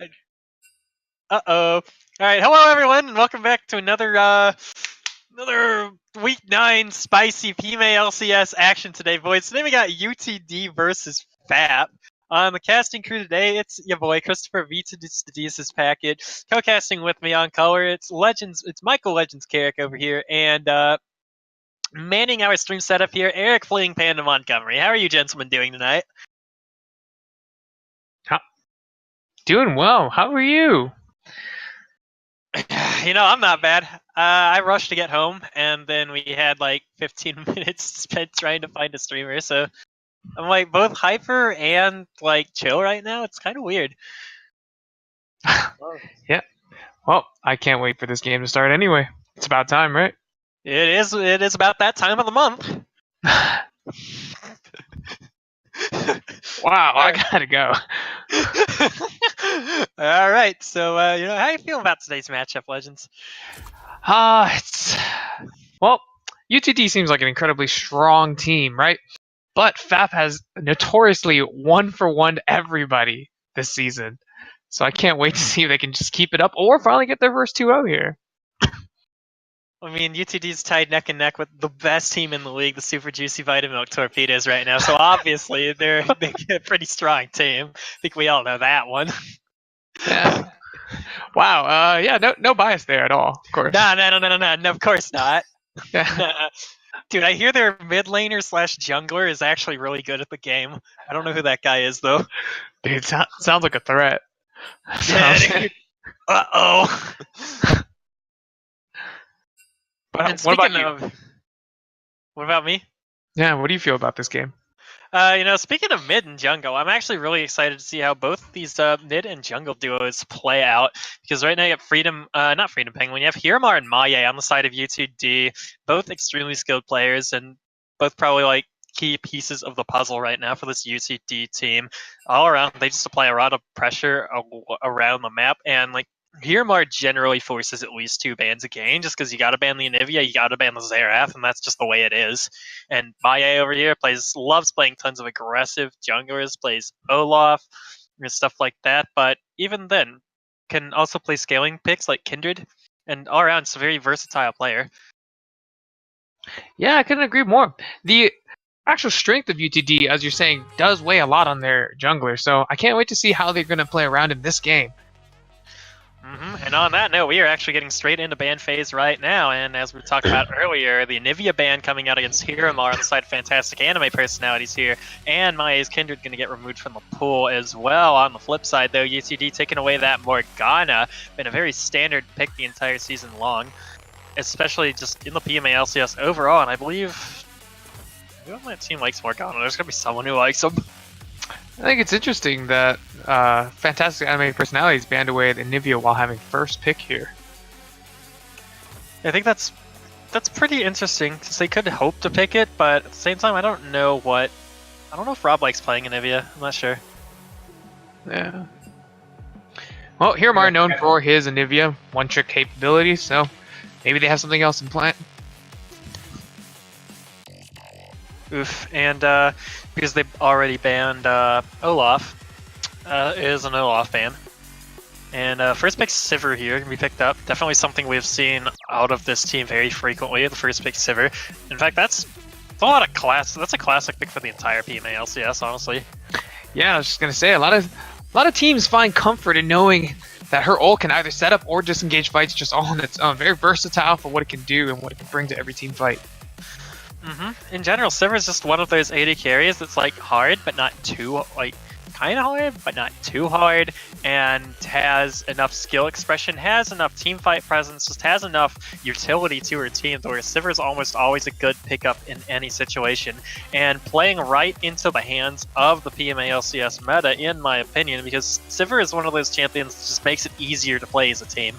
Uh-oh. All right, hello everyone, and welcome back to another Week 9 spicy PMA LCS action today, boys. Today we got UTD versus FAP. On the casting crew today, it's your boy Christopher V2D's packet. Co-casting with me on color, it's Michael Legends Carrick over here, and manning our stream setup here, Eric Fleeing Panda Montgomery. How are you gentlemen doing tonight? Doing well. How are you? I'm not bad. I rushed to get home, and then we had like 15 minutes spent trying to find a streamer, so I'm like both hyper and like chill right now. It's kind of weird. Yeah. Well, I can't wait for this game to start anyway. It's about time, right? It is about that time of the month. Wow, I gotta go. All right, so how you feel about today's matchup, Legends? Well, UTD seems like an incredibly strong team, right? But FAP has notoriously 1-for-1 everybody this season. So I can't wait to see if they can just keep it up or finally get their first 2-0 here. I mean, UTD's tied neck and neck with the best team in the league, the Super Juicy Vitamilk Torpedoes right now. So obviously they're a pretty strong team. I think we all know that one. Yeah. Wow. No bias there at all, of course. No, of course not. Yeah. Dude, I hear their mid laner / jungler is actually really good at the game. I don't know who that guy is, though. Dude, sounds like a threat. Uh-oh. But what about you? What about me? Yeah, what do you feel about this game? Speaking of mid and jungle, I'm actually really excited to see how both these mid and jungle duos play out. Because right now you have not Freedom Penguin, you have Hiramar and Maye on the side of UTD, both extremely skilled players and both probably like key pieces of the puzzle right now for this UTD team. All around, they just apply a lot of pressure around the map, and like Hiramar generally forces at least 2 bans a game, just because you got to ban the Anivia, you got to ban the Xerath, and that's just the way it is. And Maye over here loves playing tons of aggressive junglers, plays Olaf and stuff like that, but even then, can also play scaling picks like Kindred, and all around, it's a very versatile player. Yeah, I couldn't agree more. The actual strength of UTD, as you're saying, does weigh a lot on their jungler, so I can't wait to see how they're going to play around in this game. And on that note, we are actually getting straight into ban phase right now, and as we talked about earlier, the Anivia ban coming out against Hiramar on the side of Fantastic Anime Personalities here, and Maya's Kindred going to get removed from the pool as well. On the flip side, though, UTD taking away that Morgana, been a very standard pick the entire season long, especially just in the PMA LCS overall, and I believe who on that team likes Morgana? There's going to be someone who likes him. I think it's interesting that Fantastic Anime Personalities banned away the Anivia while having first pick here. I think that's pretty interesting, because they could hope to pick it, but at the same time, I don't know if Rob likes playing Anivia. I'm not sure. Yeah. Well, Hiramar known for his Anivia one-trick capabilities, so maybe they have something else in plan. Oof, and because they've already banned Olaf, is an Olaf ban. And first pick Sivir here can be picked up. Definitely something we've seen out of this team very frequently, the first pick Sivir. In fact, that's a lot of that's a classic pick for the entire PMA LCS, honestly. Yeah, I was just gonna say a lot of teams find comfort in knowing that her ult can either set up or disengage fights just all on its own. Very versatile for what it can do and what it can bring to every team fight. In general, Sivir is just one of those AD carries that's like hard, but not too kind of hard, but not too hard, and has enough skill expression, has enough team fight presence, just has enough utility to her team, where Sivir is almost always a good pickup in any situation, and playing right into the hands of the PMA LCS meta, in my opinion, because Sivir is one of those champions that just makes it easier to play as a team.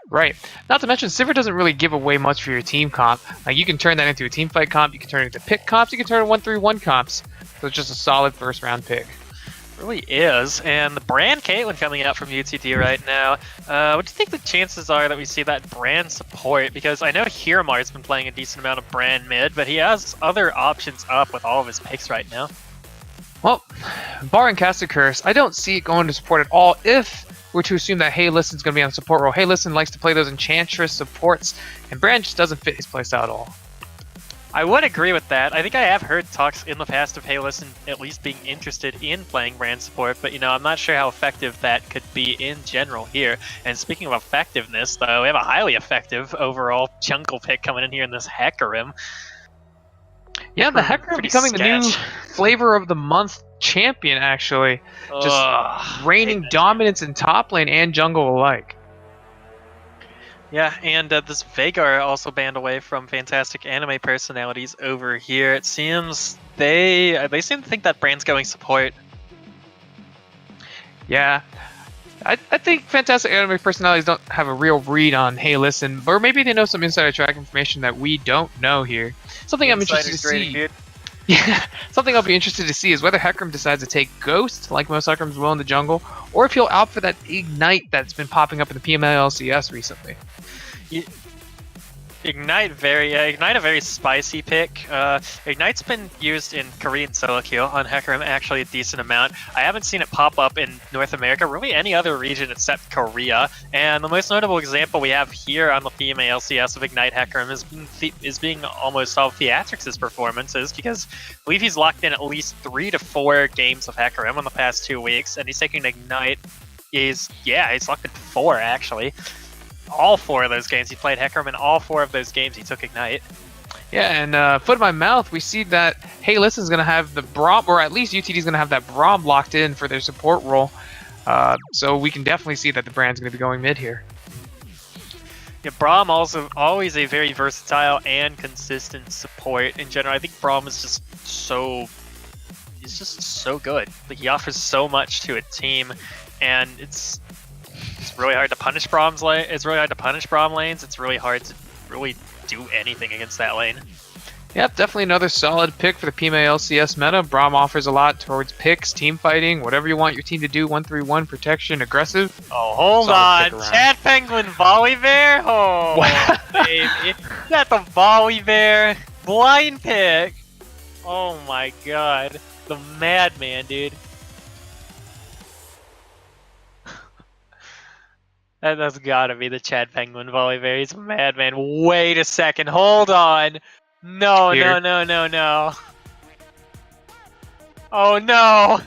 Right. Not to mention, Sivir doesn't really give away much for your team comp. Like, you can turn that into a team fight comp, you can turn it into pick comps, you can turn it 1-3-1 comps. So it's just a solid first round pick. It really is. And the Brand Caitlyn coming out from UTD right now. What do you think the chances are that we see that Brand support? Because I know Hiramar's been playing a decent amount of Brand mid, but he has other options up with all of his picks right now. Well, barring Caster Curse, I don't see it going to support at all if we're to assume that Hey Listen's going to be on the support role. Hey Listen likes to play those Enchantress supports, and Brand just doesn't fit his playstyle at all. I would agree with that. I think I have heard talks in the past of Hey Listen at least being interested in playing Brand support, but I'm not sure how effective that could be in general here. And speaking of effectiveness, though, we have a highly effective overall jungle pick coming in here in this Hecarim. Yeah, the Hecarim becoming the new flavor of the month champion, actually. Just reigning dominance in top lane and jungle alike. Yeah, and this Veigar also banned away from Fantastic Anime personalities over here. It seems they seem to think that Brand's going support. Yeah. I think Fantastic Anime personalities don't have a real read on Hey Listen, or maybe they know some insider track information that we don't know here. Something I'm interested to see. Dude. Yeah, something I'll be interested to see is whether Hecarim decides to take Ghost, like most Hecarims will in the jungle, or if he'll opt for that Ignite that's been popping up in the PML LCS recently. Ignite a very spicy pick. Ignite's been used in Korean solo queue on Hecarim actually a decent amount. I haven't seen it pop up in North America, really any other region except Korea. And the most notable example we have here on the PMA LCS of Ignite Hecarim is being almost all Theatrix' performances, because I believe he's locked in at least 3 to 4 games of Hecarim in the past 2 weeks, and he's taking Ignite. He's locked in 4 actually. All 4 of those games he played Hecarim, and all 4 of those games he took Ignite. Yeah, and foot in my mouth, we see that Hey Listen's going to have the Braum, or at least UTD's going to have that Braum locked in for their support role. So we can definitely see that the Brand's going to be going mid here. Yeah, Braum also always a very versatile and consistent support in general. I think Braum is just so good. Like, he offers so much to a team, and it's really hard to punish Braum's lane. It's really hard to punish Braum lanes. It's really hard to really do anything against that lane. Yep, definitely another solid pick for the PMA LCS meta. Braum offers a lot towards picks, team fighting, whatever you want your team to do. 1-3-1, protection, aggressive. Oh, hold on. Chad Penguin Volibear? Oh, baby. Got the Volibear. Blind pick. Oh my god. The madman, dude. That's gotta be the Chad Penguin Volibear. He's a madman. Wait a second. Hold on. No, Here. no. Oh no.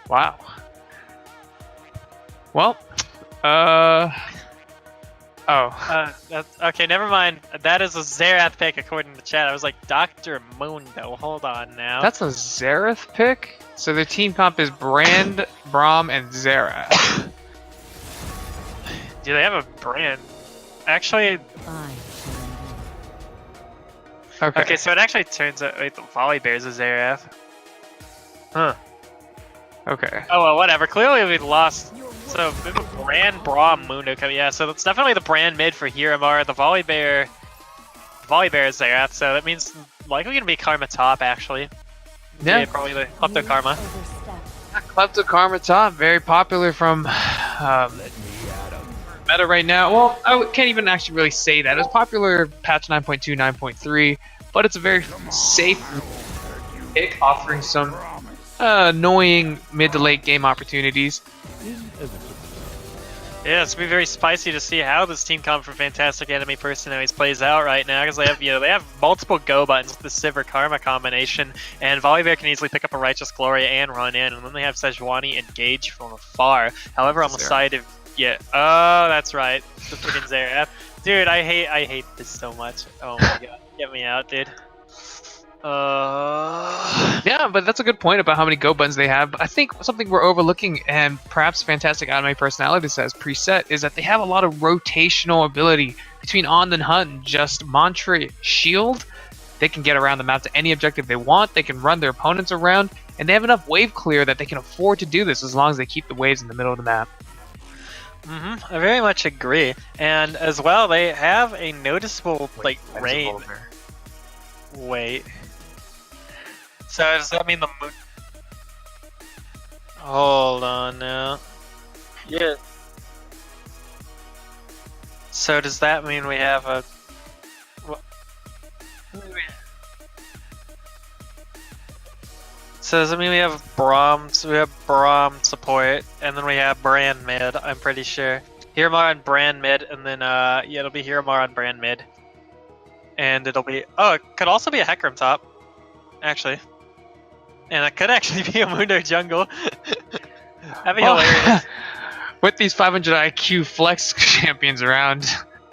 Wow. Well, That's, okay, never mind. That is a Xerath pick according to chat. I was like, Dr. Mundo. Hold on now. that's a Xerath pick? So their team comp is Brand, Braum, and Xerath. Do they have a brand? Actually, okay, so it actually turns out wait, the Volibear's a Xerath. Huh. Okay. Oh well, whatever. Clearly we lost. So we have a Brand Braum Mundo coming. Yeah, so that's definitely the brand mid for Hiramar. The Volibear is Xerath, so that means likely gonna be Karma top actually. Yeah, probably the Klepto Karma. Klepto Karma top, very popular from meta right now. Well, I can't even actually really say that. It was popular patch 9.2, 9.3, but it's a very safe pick, offering some annoying mid to late game opportunities. Yeah, it's gonna be very spicy to see how this team comp for Fantastic Enemy Personalities plays out right now, because they have multiple go buttons with the Sivir Karma combination, and Volibear can easily pick up a Righteous Glory and run in, and then they have Sejuani engage from afar. However, on the side of oh, that's right, the freaking Xerath. Dude, I hate this so much. Oh my god, get me out, dude. Yeah, but that's a good point about how many go buttons they have. But I think something we're overlooking, and perhaps Fantastic Anime Personalities has preset, is that they have a lot of rotational ability between On and Hunt and just Mantra Shield. They can get around the map to any objective they want. They can run their opponents around, and they have enough wave clear that they can afford to do this as long as they keep the waves in the middle of the map. I very much agree. And as well, they have a noticeable range. Wait. So does that mean the moon? Hold on now. Yeah. So does that mean we have a? So does that mean we have Braum, so we have Braum support, and then we have Brand mid, I'm pretty sure. Hiromar on Brand mid, and then, yeah, it'll be Hiromar on Brand mid. And it'll be, oh, it could also be a Hecarim top, actually. And it could actually be a Mundo jungle. That'd be hilarious. With these 500 IQ flex champions around,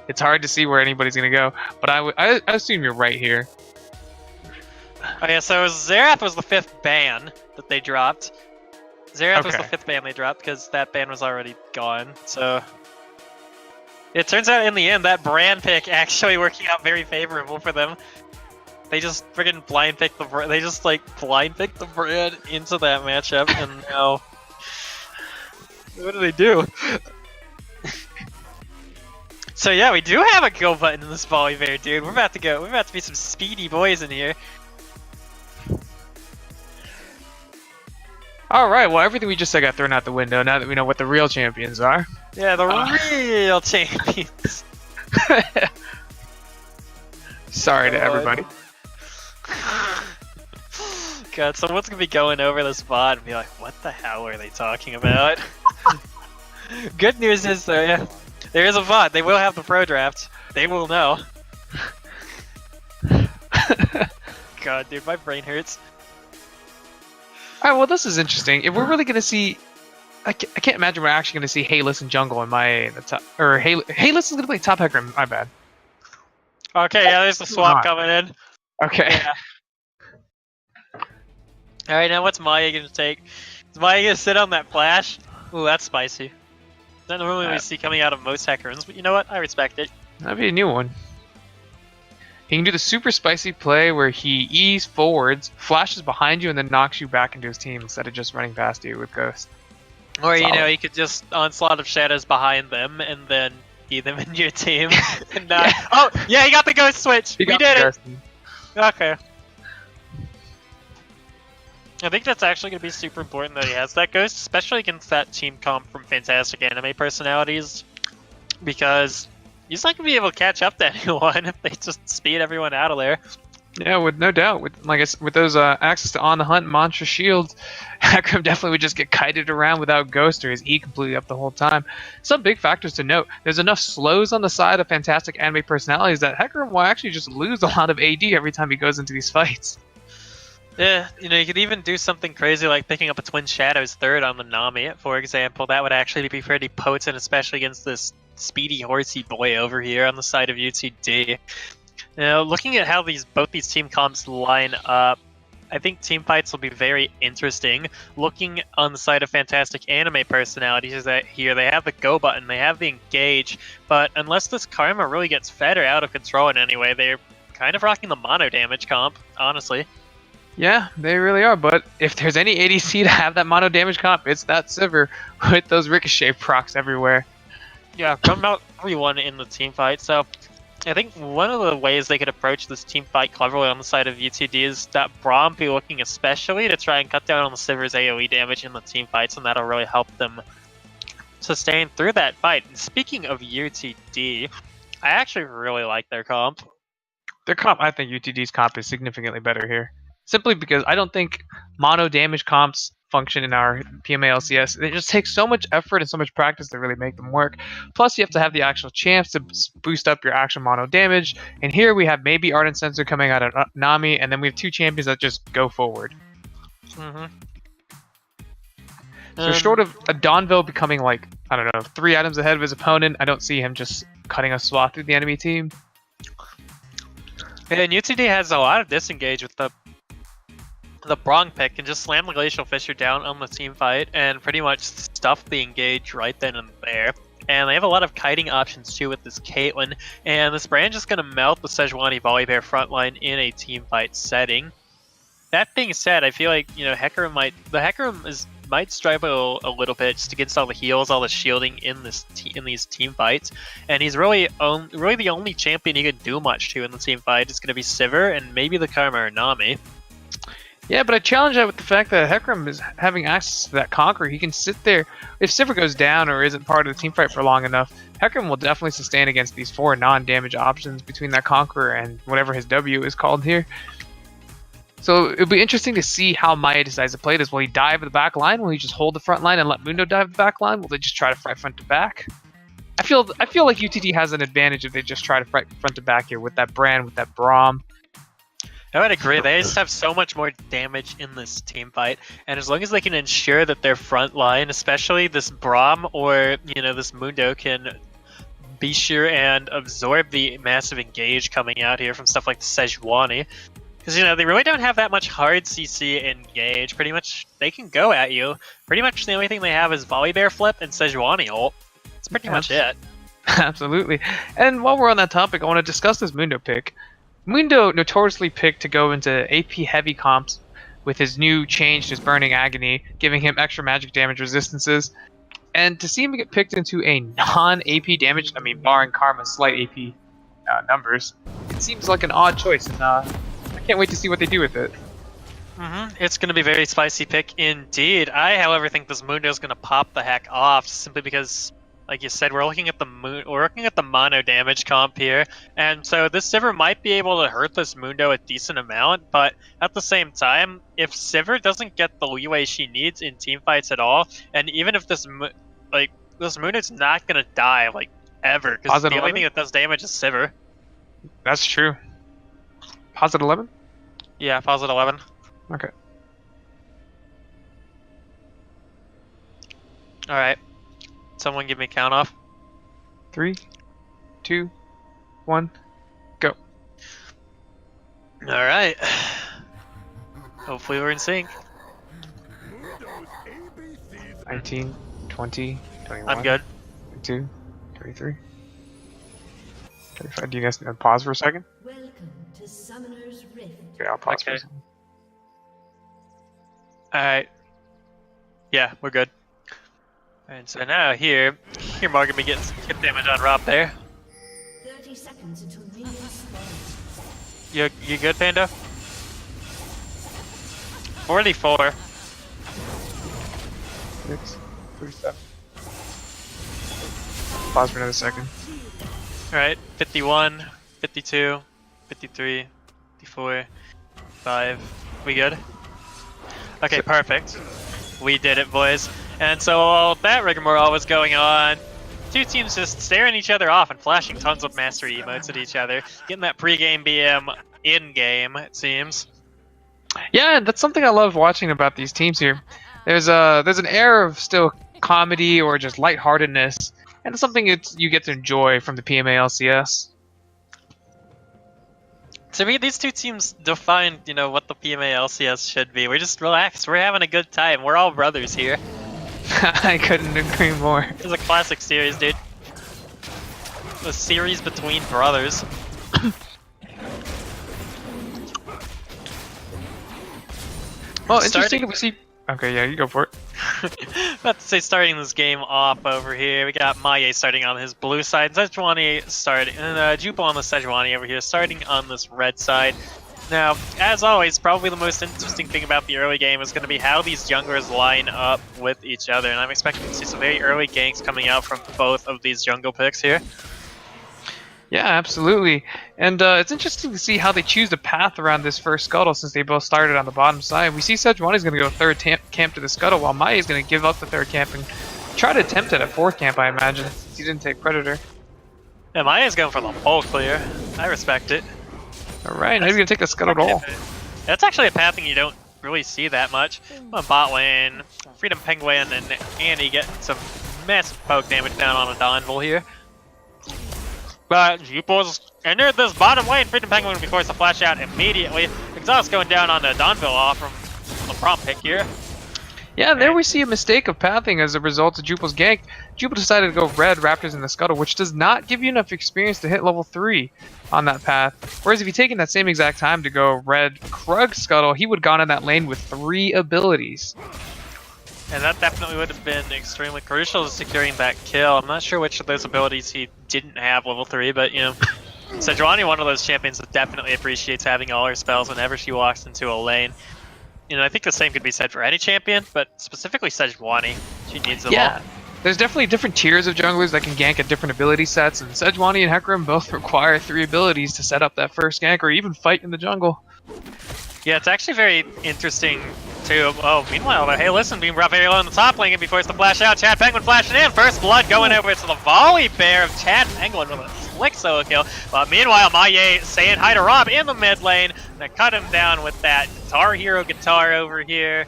it's hard to see where anybody's going to go. But I assume you're right here. Oh yeah, so Xerath was the 5th ban that they dropped. Xerath was the 5th ban they dropped because that ban was already gone. So it turns out in the end that Brand pick actually working out very favorable for them. They just friggin' blind picked the Brand into that matchup, and now what do they do? So yeah, we do have a go button in this Volibear, dude. We're about to be some speedy boys in here. Alright, well everything we just said got thrown out the window now that we know what the real champions are. Yeah, the real champions. Sorry to everybody. God, someone's gonna be going over this VOD and be like, what the hell are they talking about? Good news is though, yeah, there is a VOD. They will have the pro draft. They will know. God, dude, my brain hurts. Alright, well this is interesting. If we're really gonna see, I can't imagine we're actually gonna see Hayless and Jungle in my in the top, or Hayless is gonna play top Hecarim. My bad. Okay, yeah, there's the swap coming in. Okay. Yeah. Alright, now what's Maya gonna take? Is Maya gonna sit on that flash? Ooh, that's spicy. Not normally we see coming out of most Hecarims, but you know what? I respect it. That'd be a new one. He can do the super spicy play where he E's forwards, flashes behind you, and then knocks you back into his team instead of just running past you with Ghost. Or, you know, he could just Onslaught of Shadows behind them and then E them in your team. And, oh, yeah, he got the Ghost switch! We did it! Okay. I think that's actually going to be super important that he has that Ghost, especially against that team comp from Fantastic Anime Personalities, because he's not going to be able to catch up to anyone if they just speed everyone out of there. Yeah, with no doubt. With with those access to On the Hunt, Mantra Shield, Hecarim definitely would just get kited around without Ghost or his E completely up the whole time. Some big factors to note. There's enough slows on the side of Fantastic Anime Personalities that Hecarim will actually just lose a lot of AD every time he goes into these fights. Yeah, you know, you could even do something crazy like picking up a Twin Shadows third on the Nami, for example. That would actually be pretty potent, especially against this speedy, horsey boy over here on the side of UTD. Now, looking at how both these team comps line up, I think team fights will be very interesting. Looking on the side of Fantastic Anime Personalities is that here they have the go button, they have the engage, but unless this Karma really gets fed or out of control in any way, they're kind of rocking the mono damage comp, honestly. Yeah, they really are, but if there's any ADC to have that mono damage comp, it's that Sivir with those ricochet procs everywhere. Yeah, come out everyone in the team fight, so I think one of the ways they could approach this team fight cleverly on the side of UTD is that Braum be looking especially to try and cut down on the Sivir's AoE damage in the team fights, and that'll really help them sustain through that fight. And speaking of UTD, I actually really like their comp. Their comp, I think UTD's comp is significantly better here. Simply because I don't think mono damage comps function in our PMA LCS. They just take so much effort and so much practice to really make them work. Plus, you have to have the actual champs to boost up your actual mono damage. And here we have maybe Ardent Sensor coming out of Nami, and then we have two champions that just go forward. So short of a Donville becoming like, I don't know, 3 items ahead of his opponent, I don't see him just cutting a swath through the enemy team. And UTD has a lot of disengage with the Braum pick and just slam the Glacial Fissure down on the team fight and pretty much stuff the engage right then and there. And they have a lot of kiting options too with this Caitlyn, and this Brand just gonna melt the Sejuani Volibear frontline in a team fight setting. That being said, I feel like, you know, Hecarim might struggle a little bit just against all the heals, all the shielding in these team fights, and he's really the only champion he can do much to in the team fight is going to be Sivir and maybe the Karma or Nami. Yeah, but I challenge that with the fact that Hecarim is having access to that Conqueror. He can sit there. If Sivir goes down or isn't part of the team fight for long enough, Hecarim will definitely sustain against these 4 non-damage options between that Conqueror and whatever his W is called here. So it'll be interesting to see how Maya decides to play this. Will he dive the back line? Will he just hold the front line and let Mundo dive the back line? Will they just try to fight front to back? I feel like UTD has an advantage if they just try to fight front to back here with that Brand, with that Braum. I would agree. They just have so much more damage in this team fight, and as long as they can ensure that their front line, especially this Braum or this Mundo, can be sure and absorb the massive engage coming out here from stuff like the Sejuani. Because, they really don't have that much hard CC engage. Pretty much, they can go at you. Pretty much the only thing they have is Volley Bear Flip and Sejuani ult. That's pretty much it. Absolutely. And while we're on that topic, I want to discuss this Mundo pick. Mundo notoriously picked to go into AP heavy comps with his new change to his Burning Agony, giving him extra magic damage resistances. And to see him get picked into a non-AP damage, I mean, barring Karma's slight AP numbers, it seems like an odd choice, and I can't wait to see what they do with it. It's going to be a very spicy pick indeed. I, however, think this Mundo is going to pop the heck off simply because, like you said, we're looking at the mono damage comp here, and so this Sivir might be able to hurt this Mundo a decent amount. But at the same time, if Sivir doesn't get the leeway she needs in team fights at all, and even if this Mundo's not going to die ever, because the only thing that does damage is Sivir. That's true. Positive 11? Yeah, positive 11. Okay. Alright. Someone give me a count off. 3, 2, 1, go. Alright. Hopefully we're in sync. 19, 20, 21. I'm good. 22, 23. 35. Do you guys need to pause for a second? Welcome to Summoner's Rift. Okay, I'll pause for a second. Alright. Yeah, we're good. And so now here Morgan be getting some hit damage on Rob there. 30 seconds until minions spawn. You good, Panda? 44. 6, 37. Pause for another second. Alright, 51, 52, 53, 54, 5. We good? Okay, perfect. We did it, boys. And so while that rigmarole was going on, two teams just staring each other off and flashing tons of mastery emotes at each other, getting that pre-game BM in-game, it seems. Yeah, that's something I love watching about these teams here. There's an air of still comedy or just lightheartedness, and it's something you get to enjoy from the PMA LCS. To me, these two teams define, what the PMA LCS should be. We're just relaxed. We're having a good time. We're all brothers here. I couldn't agree more. This is a classic series, dude. A series between brothers. Well, interesting that we see... Okay, yeah, you go for it. About to say, starting this game off over here, we got Maye starting on his blue side, Sejuani starting, and Jupo on the Sejuani over here, starting on this red side. Now, as always, probably the most interesting thing about the early game is going to be how these junglers line up with each other, and I'm expecting to see some very early ganks coming out from both of these jungle picks here. Yeah, absolutely. And it's interesting to see how they choose the path around this first scuttle since they both started on the bottom side. We see Sejuani's going to go third camp to the scuttle while Maya's going to give up the third camp and try to attempt it at fourth camp, I imagine, since he didn't take Predator. Yeah, Maya's going for the pole clear. I respect it. Alright, now he's going to take the scuttle at all. That's actually a pathing you don't really see that much. On bot lane, Freedom Penguin and Annie getting some massive poke damage down on a Donville here. But Jupo's entered this bottom lane. Freedom Penguin will be forced to flash out immediately. Exhaust going down on the Donville off from the prompt pick here. Yeah, there we see a mistake of pathing as a result of Jupo's gank. Jupo decided to go red Raptors in the scuttle, which does not give you enough experience to hit level 3 on that path. Whereas if you taken that same exact time to go red Krug scuttle, he would have gone in that lane with 3 abilities. And that definitely would have been extremely crucial to securing that kill. I'm not sure which of those abilities he didn't have level 3, but Sejuani, one of those champions that definitely appreciates having all her spells whenever she walks into a lane. I think the same could be said for any champion, but specifically Sejuani. She needs them all. There's definitely different tiers of junglers that can gank at different ability sets, and Sejuani and Hecarim both require 3 abilities to set up that first gank or even fight in the jungle. Yeah, it's actually very interesting too. Oh, meanwhile, hey, listen, being brought very low in the top lane and before it's to flash out. Chad Penguin flashing in. First blood going over to the volley bear of Chad Penguin with a slick solo kill. But meanwhile, Maye saying hi to Rob in the mid lane. Gonna cut him down with that Guitar Hero guitar over here.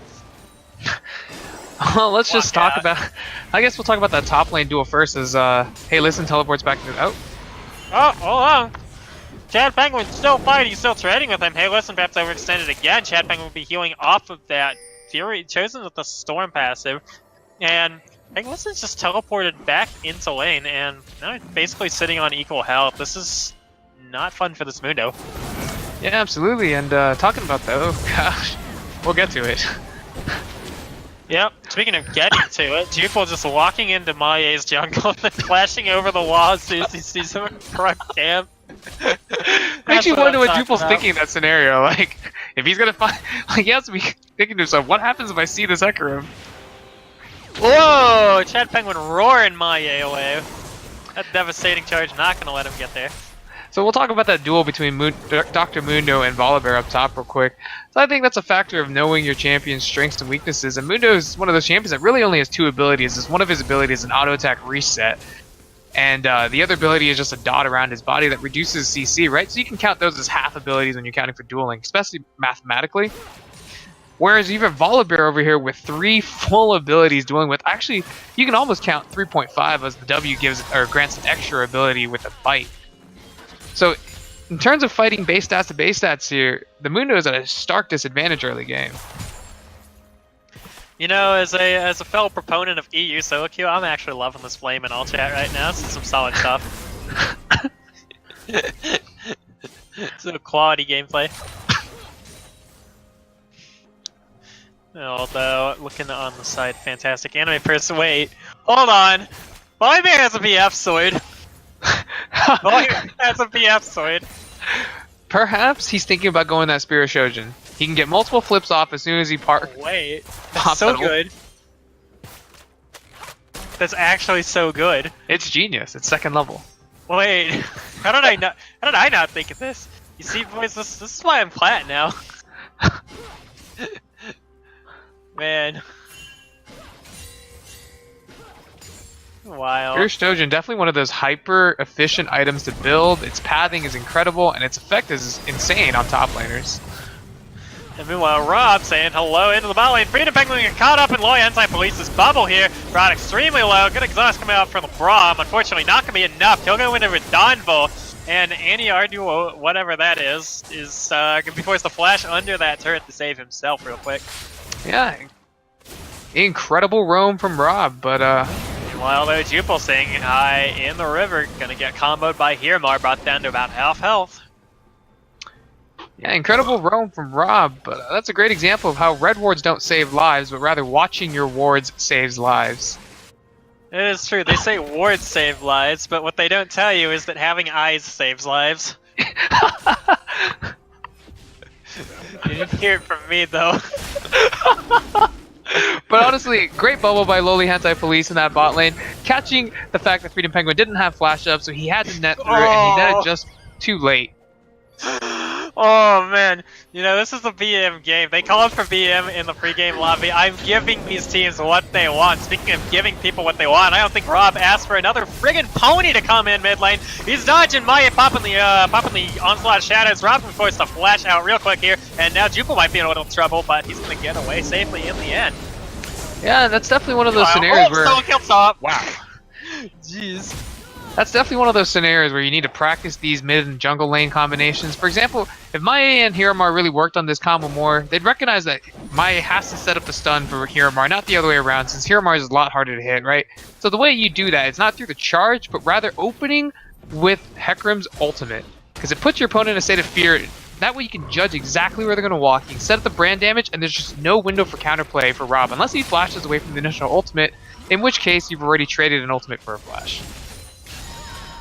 Well, let's just talk about. I guess we'll talk about that top lane duel first. As hey, listen, teleports back to. Oh, hold on. Chad Penguin still fighting, still trading with him. Hey, listen, perhaps overextended again. Chad Penguin will be healing off of that Fury, chosen with the Storm passive. And Hey, Lison's just teleported back into lane, and now basically sitting on equal health. This is not fun for this Mundo. Yeah, absolutely. And talking about that, oh gosh, we'll get to it. Yep, speaking of getting to it, Jupil just walking into Maye's jungle and then flashing over the wall as soon as he sees him in front camp. Makes you wonder what Jupil's thinking in that scenario. Like, if he's gonna find, like, he has to be thinking to himself, what happens if I see this Hecarim? Whoa! Chad Penguin roaring Maye away. That devastating charge not gonna let him get there. So we'll talk about that duel between Dr. Mundo and Volibear up top real quick. So I think that's a factor of knowing your champion's strengths and weaknesses. And Mundo is one of those champions that really only has two abilities. One of his abilities is an auto attack reset. And the other ability is just a dot around his body that reduces CC, right? So you can count those as half abilities when you're counting for dueling, especially mathematically. Whereas you have Volibear over here with 3 full abilities dueling with, actually, you can almost count 3.5 as the W gives or grants an extra ability with a bite. So, in terms of fighting base stats to base stats here, the Mundo is at a stark disadvantage early game. You know, as a fellow proponent of EU solo queue, I'm actually loving this flame in all chat right now. This is some solid stuff. Some quality gameplay. Although, looking on the side, fantastic anime person. Wait, hold on. Volibear has a BF sword. Volibear has a BF sword. Perhaps he's thinking about going that Spirit Shojin. He can get multiple flips off as soon as he Wait, that's so good. That's actually so good. It's genius. It's second level. Wait, how did I not think of this? You see, boys, this is why I'm plat now. Man. Wow. Spirit Shojin, definitely one of those hyper efficient items to build. Its pathing is incredible, and its effect is insane on top laners. And meanwhile, Rob saying hello into the bot lane. Freedom Penguin get caught up in low anti-police's bubble here. Brought extremely low. Good exhaust coming out from the Braum. Unfortunately, not going to be enough. He'll go into with Donville. And Annie Arduo, whatever that is going to be forced to flash under that turret to save himself real quick. Yeah. Incredible roam from Rob, but meanwhile, though, Jupil saying hi in the river. Going to get comboed by Hirmar, brought down to about half health. Yeah, incredible roam from Rob, but that's a great example of how red wards don't save lives, but rather watching your wards saves lives. It is true, they say wards save lives, but what they don't tell you is that having eyes saves lives. You didn't hear it from me, though. But honestly, great bubble by Lowly Anti-Police in that bot lane, catching the fact that Freedom Penguin didn't have flash up, so he had to net through it, and he net it just too late. Oh man, you know, this is the BM game. They call it for BM in the pregame lobby. I'm giving these teams what they want. Speaking of giving people what they want, I don't think Rob asked for another friggin' pony to come in mid lane. He's dodging Maya, popping the onslaught shadows. Rob can force to flash out real quick here, and now Jupil might be in a little trouble, but he's gonna get away safely in the end. Yeah, that's definitely one of those scenarios where... Solo kill top. Wow. Jeez. That's definitely one of those scenarios where you need to practice these mid and jungle lane combinations. For example, if Maya and Hirmar really worked on this combo more, they'd recognize that Maya has to set up the stun for Hirmar, not the other way around, since Hirmar is a lot harder to hit, right? So the way you do that, it's not through the charge, but rather opening with Hecarim's ultimate, because it puts your opponent in a state of fear. That way you can judge exactly where they're going to walk. You can set up the brand damage, and there's just no window for counterplay for Rob, unless he flashes away from the initial ultimate, in which case you've already traded an ultimate for a flash.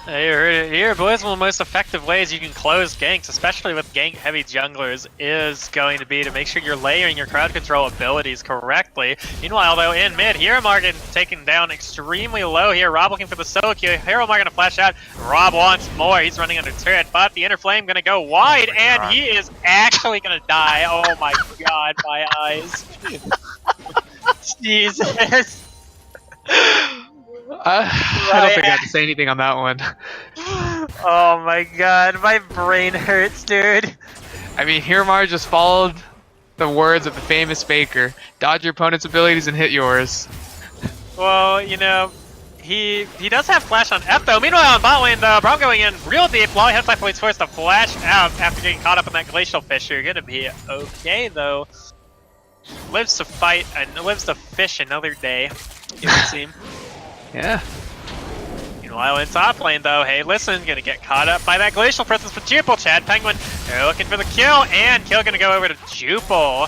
You heard it here, boys. One of the most effective ways you can close ganks, especially with gank-heavy junglers, is going to be to make sure you're layering your crowd control abilities correctly. Meanwhile, though, in mid, Hiromar getting taken down extremely low here. Rob looking for the solo kill. Hiromar going to flash out. Rob wants more. He's running under turret, but the inner flame going to go wide, and he is actually going to die. Oh my god, my eyes. Jesus. I don't think I have to say anything on that one. Oh my god, my brain hurts, dude. I mean, Hiromar just followed the words of the famous Faker. Dodge your opponent's abilities and hit yours. Well, you know, he does have flash on F though. Meanwhile, on bot lane, Braum going in real deep. Long head points forced to flash out after getting caught up in that glacial fish. You're gonna be okay though. Lives to fight and lives to fish another day, it would seem. Yeah. Meanwhile, in top lane, though, hey, listen, gonna get caught up by that glacial presence for Jupil. Chad Penguin, they're looking for the kill, and kill gonna go over to Jupil.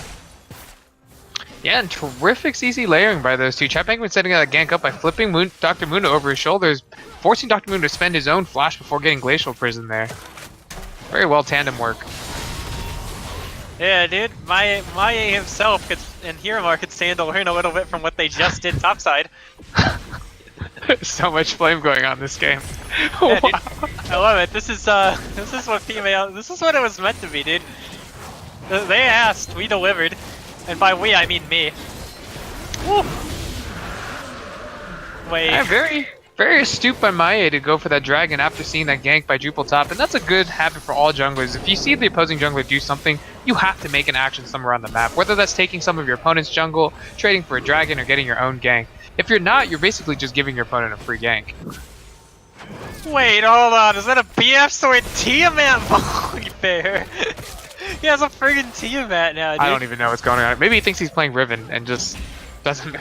Yeah, and terrific CC layering by those two. Chad Penguin setting that gank up by flipping Dr. Mundo over his shoulders, forcing Dr. Mundo to spend his own flash before getting glacial prison there. Very well tandem work. Yeah, dude, Maya himself and Hiromar could stand to learn a little bit from what they just did topside. So much flame going on this game. Yeah, Wow. dude, I love it. This is what it was meant to be, dude. They asked, we delivered, and by we I mean me. Woo. Wait. Yeah, very astute by Maya to go for that dragon after seeing that gank by Jupil top, and that's a good habit for all junglers. If you see the opposing jungler do something, you have to make an action somewhere on the map, whether that's taking some of your opponent's jungle, trading for a dragon, or getting your own gank. If you're not, you're basically just giving your opponent a free gank. Wait, hold on. Is that a BF sword Tiamat Volibear? He has a friggin' Tiamat now, dude. I don't even know what's going on. Maybe he thinks he's playing Riven and just doesn't.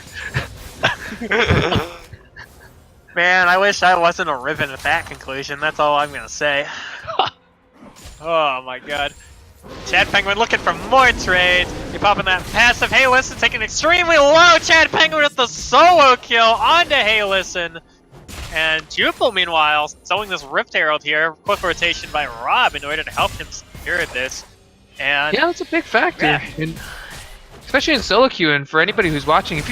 Man, I wish I wasn't a Riven at that conclusion. That's all I'm gonna say. Oh my god. Chad Penguin looking for more trades. He popping that passive. Hey, listen, taking extremely low. Chad Penguin with the solo kill onto Hey, listen. And Jupil, meanwhile, sowing this Rift Herald here. Quick rotation by Rob in order to help him secure this. And Yeah, that's a big factor. Yeah. Especially in solo queue, and for anybody who's watching, if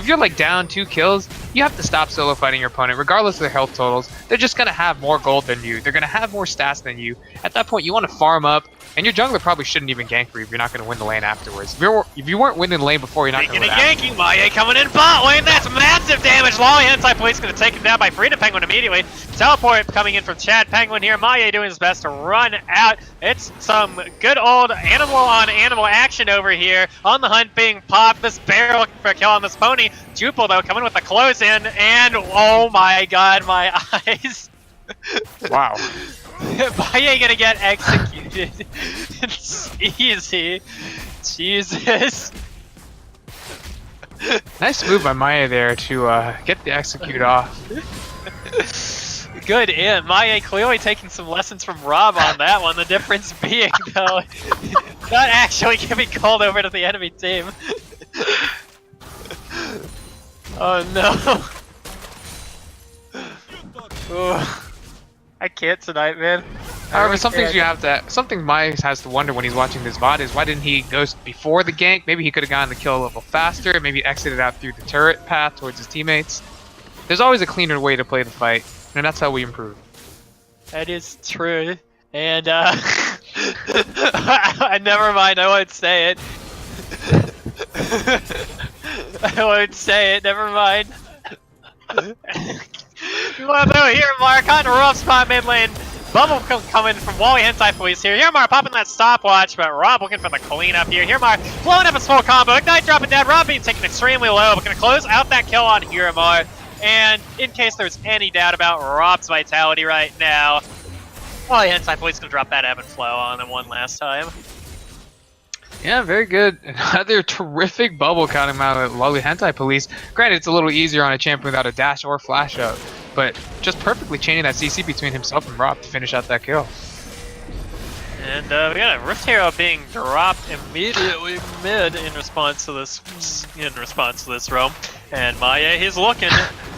you're like down 2 kills, you have to stop solo fighting your opponent, regardless of their health totals. They're just gonna have more gold than you. They're gonna have more stats than you. At that point, you want to farm up, and your jungler probably shouldn't even gank for you if you're not gonna win the lane afterwards. If you weren't winning the lane before, you're not gonna win afterwards. yanking, Maya coming in bot lane. That's massive damage. Long anti-police gonna take him down by Freedom Penguin immediately. Teleport coming in from Chad Penguin here. Maya doing his best to run out. It's some good old animal on animal action over here. On the hunt being popped. This bear looking for a kill on this pony. Jupil though coming with a close in, and oh my god, my eyes. Wow. Maya gonna get executed. It's easy. Jesus. Nice move by Maya there to get the execute off. Good in. Maya clearly taking some lessons from Rob on that one. The difference being, though, not actually giving gold over to the enemy team. Oh no. Ooh. I can't tonight, man. However, something Maya has to wonder when he's watching this VOD is why didn't he go before the gank? Maybe he could have gotten the kill a little faster. Maybe exited out through the turret path towards his teammates. There's always a cleaner way to play the fight, and that's how we improve. That is true. And never mind. I won't say it. I won't say it. Never mind. Well, though, here, Mark on a rough spot mid lane. Bubble coming from Wally Hentai Police here. Hiromar popping that stopwatch, but Rob looking for the cleanup here. Hiromar blowing up his full combo. Ignite dropping down. Rob being taken extremely low, but gonna close out that kill on Hiromar. And in case there's any doubt about Rob's vitality right now, Wally Hentai Police gonna drop that ebb and flow on him one last time. Yeah, very good. Another terrific bubble coming out of Lolly Hentai Police. Granted, it's a little easier on a champion without a dash or flash up, but just perfectly chaining that CC between himself and Rob to finish out that kill. And we got a Rift Hero being dropped immediately mid in response to this roam. And Maya, he's looking.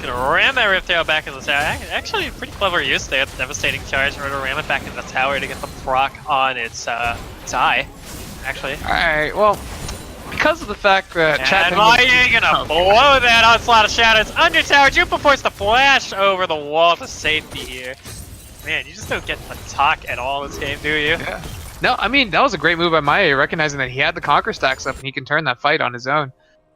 Gonna ram that Rift Arrow back in the tower. Actually, pretty clever use there. Devastating charge. We're gonna ram it back in the tower to get the proc on its eye. Actually. Alright, well, because of the fact that And Maya gonna blow that Onslaught of Shadows under tower. Jupa forced the flash over the wall to safety here. Man, you just don't get to talk at all this game, do you? Yeah. No, I mean, that was a great move by Maya, recognizing that he had the Conquer stacks up and he can turn that fight on his own.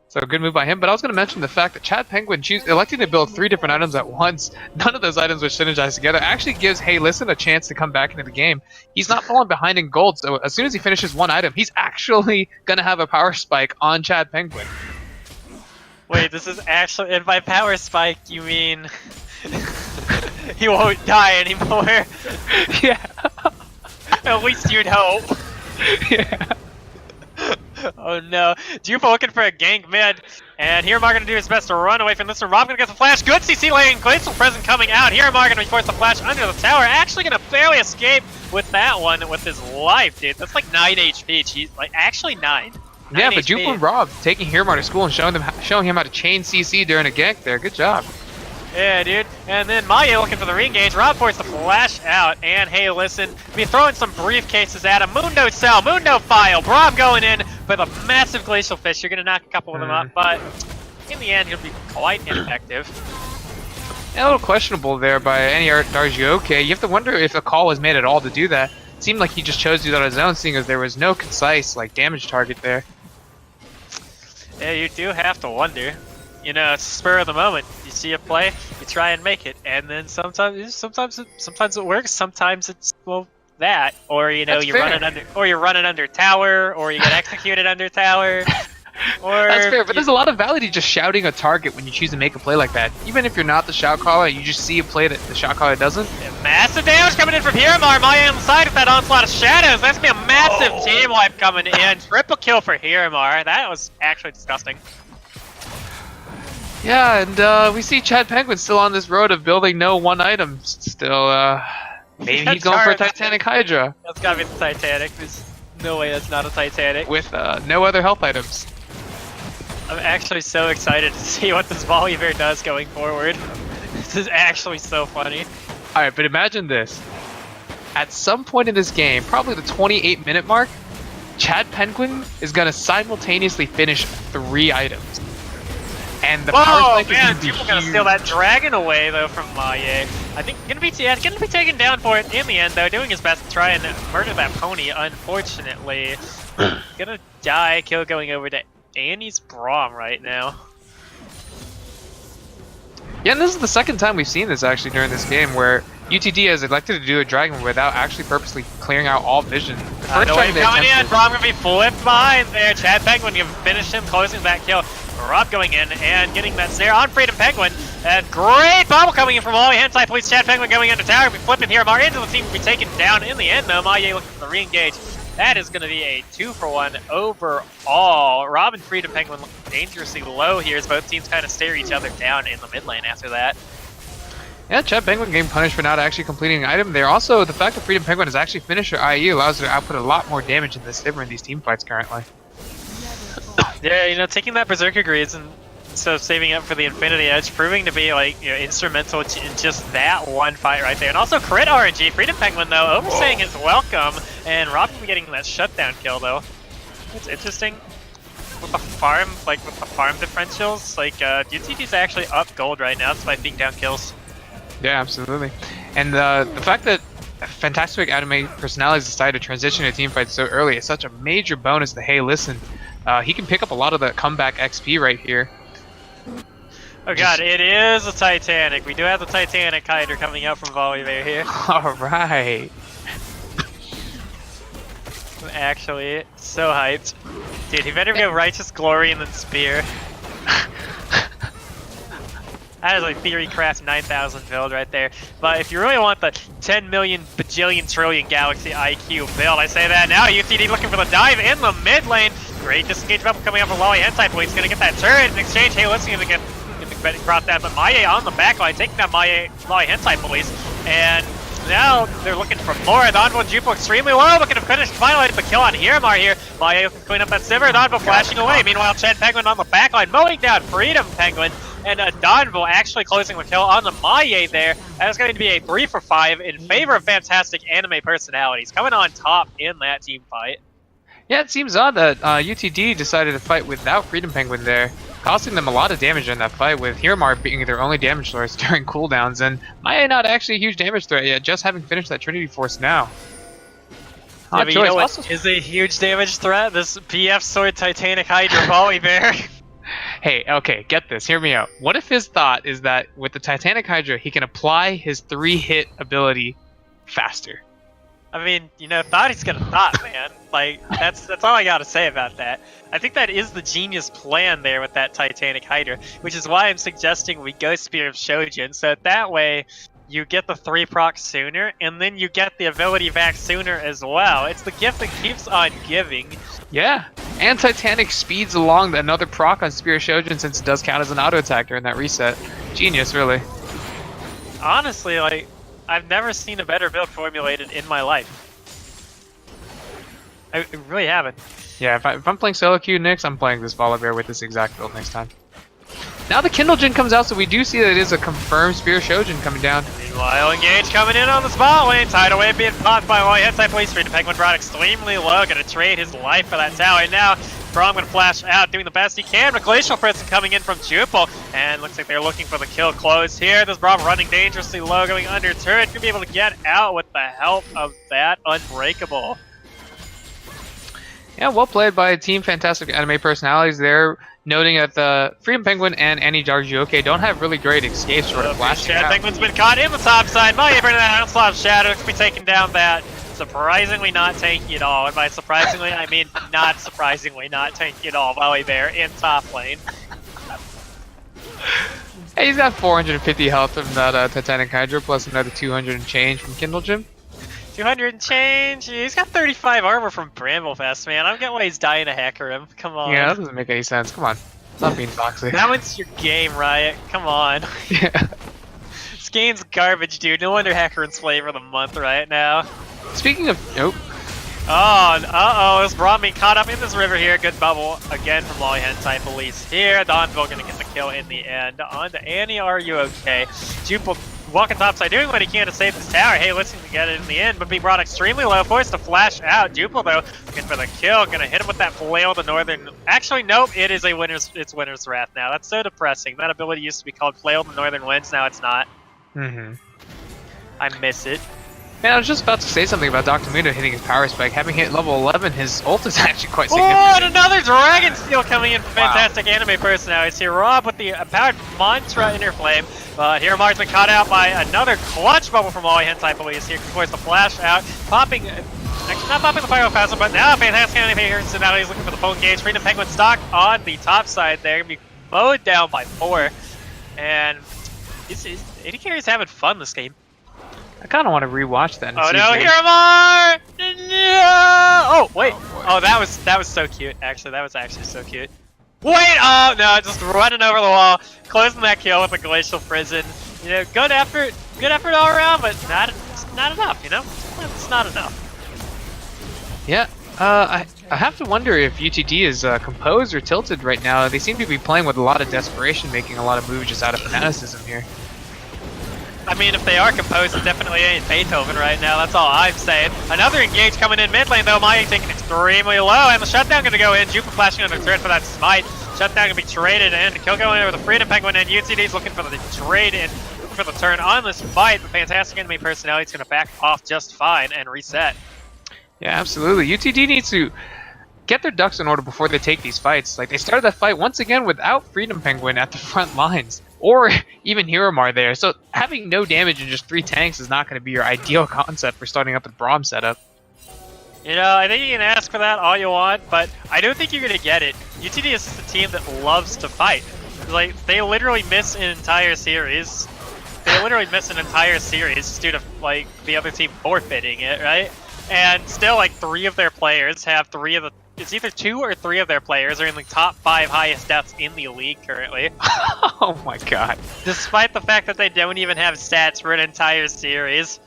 So good move by him, but I was going to mention the fact that Chad Penguin electing to build 3 different items at once, none of those items were synergized together, actually gives Hey Listen a chance to come back into the game. He's not falling behind in gold, so as soon as he finishes one item, he's actually going to have a power spike on Chad Penguin. Wait, this is actually, and by power spike, you mean he won't die anymore? Yeah. At least you'd hope. Yeah. Oh no, Jupa looking for a gank mid, and Hiromar gonna do his best to run away from this one. Rob gonna get the flash, good CC lane, Glacial Present coming out. Hiromar gonna force the flash under the tower, actually gonna barely escape with that one with his life, dude. That's like 9 HP, he's like, actually 9. Yeah, but Jupa and Rob taking Hiromar to school and showing him how to chain CC during a gank there, good job. Yeah, dude. And then Maya looking for the re-engage. Rob forced the flash out. And hey, listen, be throwing some briefcases at him. Mundo Cell, Mundo File. Rob going in with a massive Glacial Fish. You're going to knock a couple of them up, but in the end, he'll be quite ineffective. Yeah, a little questionable there by any Dargioke. You have to wonder if a call was made at all to do that. It seemed like he just chose to do that on his own, seeing as there was no concise damage target there. Yeah, you do have to wonder. You know, it's spur of the moment. You see a play, you try and make it, and then sometimes it works. Sometimes it's that, or you know, you run it under tower, or you get executed under tower. Or that's fair, but there's a lot of validity just shouting a target when you choose to make a play like that. Even if you're not the shout caller, you just see a play that the shout caller doesn't. Yeah, massive damage coming in from Hiromar. Maya on the side with that Onslaught of Shadows. That's gonna be a massive team wipe coming in. Triple kill for Hiromar. That was actually disgusting. Yeah, and we see Chad Penguin still on this road of building no one items. Still, maybe he's going for a Titanic Hydra. That's gotta be the Titanic. There's no way that's not a Titanic. With no other health items. I'm actually so excited to see what this Volibear does going forward. This is actually so funny. Alright, but imagine this. At some point in this game, probably the 28-minute mark, Chad Penguin is going to simultaneously finish 3 items. And the power spike is going to be people gonna steal that dragon away though from Maye. I think gonna be taken down for it in the end though, doing his best to try and murder that pony. Unfortunately, gonna die. Kill going over to Annie's Braum right now. Yeah, and this is the second time we've seen this actually during this game where UTD has elected to do a dragon without actually purposely clearing out all vision. The first No time wave coming in, Braum gonna be flipped behind there. Chad Penguin gonna finish him, closing that kill. Rob going in and getting that snare on Freedom Penguin. And great bubble coming in from all Hentai Police. Chad Penguin going into tower, be flipping here. Mar into the team will be taken down in the end though. Maye looking for the re-engage. That is going to be a 2-for-1 overall. Rob and Freedom Penguin looking dangerously low here as both teams kind of stare each other down in the mid lane after that. Yeah, Chad Penguin getting punished for not actually completing an item there. Also, the fact that Freedom Penguin has actually finished her IE allows her to output a lot more damage in these team fights currently. Yeah, you know, taking that Berserker Greaves and so saving it for the Infinity Edge, proving to be like, you know, instrumental in just that one fight right there. And also crit RNG. Freedom Penguin though, overstaying his welcome, and Rob getting that shutdown kill though. It's interesting with the farm, with the farm differentials. UTD's actually up gold right now despite being down kills. Yeah, absolutely. And the fact that fantastic anime personalities decided to transition to team fights so early is such a major bonus to Hey Listen. He can pick up a lot of the comeback XP right here. Oh god, it is a Titanic. We do have the Titanic Hydra coming out from Volibear here. Alright. I'm actually so hyped. Dude, he better go Righteous Glory and then Spear. That is like Theory Craft 9000 build right there. But if you really want the 10 million bajillion trillion galaxy IQ build, I say that now. UTD looking for the dive in the mid lane. Great disengage bubble coming up from Lolly Hentai Police. Gonna get that turret in exchange. Hey, let's see if we can brought that. But Maye on the back line, taking down Lolly Hentai Police. And Now they're looking for more. Donvo and Jupo extremely low, looking to finish finally the kill on Hiramar here. Maye can clean up that Sivir. Donvo flashing away. Meanwhile, Chad Penguin on the backline, mowing down Freedom Penguin. And Donvo actually closing the kill on the Maye there. That's going to be a 3 for 5 in favor of Fantastic Anime Personalities, coming on top in that team fight. Yeah, it seems odd that UTD decided to fight without Freedom Penguin there, costing them a lot of damage in that fight, with Hiramar being their only damage source during cooldowns, and Maye not actually a huge damage threat yet, just having finished that Trinity Force now. Yeah, but you know what is a huge damage threat? This BF Sword Titanic Hydra Volley Bear. Hey, okay, get this, hear me out. What if his thought is that with the Titanic Hydra, he can apply his 3-hit ability faster? I mean, you know, thought he's gonna thought, man. Like, that's all I gotta say about that. I think that is the genius plan there with that Titanic Hydra, which is why I'm suggesting we go Spear of Shojin, so that way you get the 3 proc sooner, and then you get the ability back sooner as well. It's the gift that keeps on giving. Yeah, and Titanic speeds along another proc on Spear of Shojin since it does count as an auto attack during that reset. Genius, really. Honestly, like, I've never seen a better build formulated in my life. I really haven't. Yeah, if I'm playing solo queue next, I'm playing this Volley Bear with this exact build next time. Now the Kindle Gen comes out, so we do see that it is a confirmed Spear Shojin coming down. Meanwhile, Engage coming in on the spot lane. Tidal Wave being popped by Wally Headset Police. Freedom Penguin brought extremely low. Gonna trade his life for that tower. And now, Braum gonna flash out, doing the best he can. But Glacial Prison coming in from Jupel. And looks like they're looking for the kill close here. This Braum running dangerously low, going under turret. Gonna be able to get out with the help of that Unbreakable. Yeah, well played by Team Fantastic Anime Personalities there, noting that the Freedom Penguin and Annie Jarjuoke don't have really great escapes short of flashing Chad out. Penguin's been caught in the top side. Maye bringing that onslaught of Shadow. Could be taking down that surprisingly not tanky at all. And by surprisingly, I mean not surprisingly not tanky at all. Volley Bear in top lane. Hey, he's got 450 health from that Titanic Hydra, plus another 200 and change from Kindle Gym. 200 and change. He's got 35 armor from Bramblefest, man. I don't get why he's dying to hacker him. Come on. Yeah, that doesn't make any sense. Come on. Stop being toxic. That one's your game, Riot. Come on. Yeah. This game's garbage, dude. No wonder Hacker's flavor of the month right now. Speaking of... Nope. Oh, uh-oh. This Braum being caught up in this river here. Good bubble again from Lolly Hentai Police here. Donville gonna get the kill in the end. On to Annie, are you okay? Jupel walking topside, doing what he can to save this tower. Hey, listen to get it in the end, but being brought extremely low, forced to flash out. Jupel though, looking for the kill, gonna hit him with that flail of the northern. Actually, nope, it is a it's Winter's Wrath now. That's so depressing. That ability used to be called Flail of the Northern Winds. Now it's not. I miss it. Man, I was just about to say something about Dr. Muda hitting his power spike. Having hit level 11, his ult is actually quite significant. Oh, and another Dragon Steel coming in from Fantastic Anime Personalities here. Rob with the powered Mantra Inner Flame. But here Mar's been caught out by another clutch bubble from Wally Hentai Police here. Forced the flash out. Popping, actually not popping the Pyrophasm, but now Fantastic Anime Personalities looking for the full engage. Freedom Penguin stock on the top side there. Gonna be mowed down by 4. And AD Carry's having fun this game. I kind of want to rewatch that. Oh no, Hiramar! No! Oh wait. Oh, that was so cute. Actually, that was actually so cute. Wait! Oh no, just running over the wall, closing that kill with a Glacial Prison. You know, good effort all around, but not enough. You know, it's not enough. Yeah. I have to wonder if UTD is composed or tilted right now. They seem to be playing with a lot of desperation, making a lot of moves just out of fanaticism here. I mean, if they are composed, it definitely ain't Beethoven right now. That's all I'm saying. Another engage coming in mid lane, though. Maye taking extremely low, and the shutdown going to go in. Jupa flashing under turret for that smite. Shutdown going to be traded in. Kill going over the Freedom Penguin, and UTD's looking for the trade in, looking for the turn on this fight. The Fantastic Enemy Personality is going to back off just fine and reset. Yeah, absolutely. UTD needs to get their ducks in order before they take these fights. Like, they started that fight once again without Freedom Penguin at the front lines, or even Hiramar there. So having no damage and just 3 tanks is not going to be your ideal concept for starting up the Braum setup. You know, I think you can ask for that all you want, but I don't think you're going to get it. UTD is just a team that loves to fight. Like, they literally miss an entire series. They literally miss an entire series just due to, like, the other team forfeiting it, right? And still, like, 3 of their players have 3 of the... It's either 2 or 3 of their players are in the top 5 highest deaths in the league currently. Oh my god. Despite the fact that they don't even have stats for an entire series.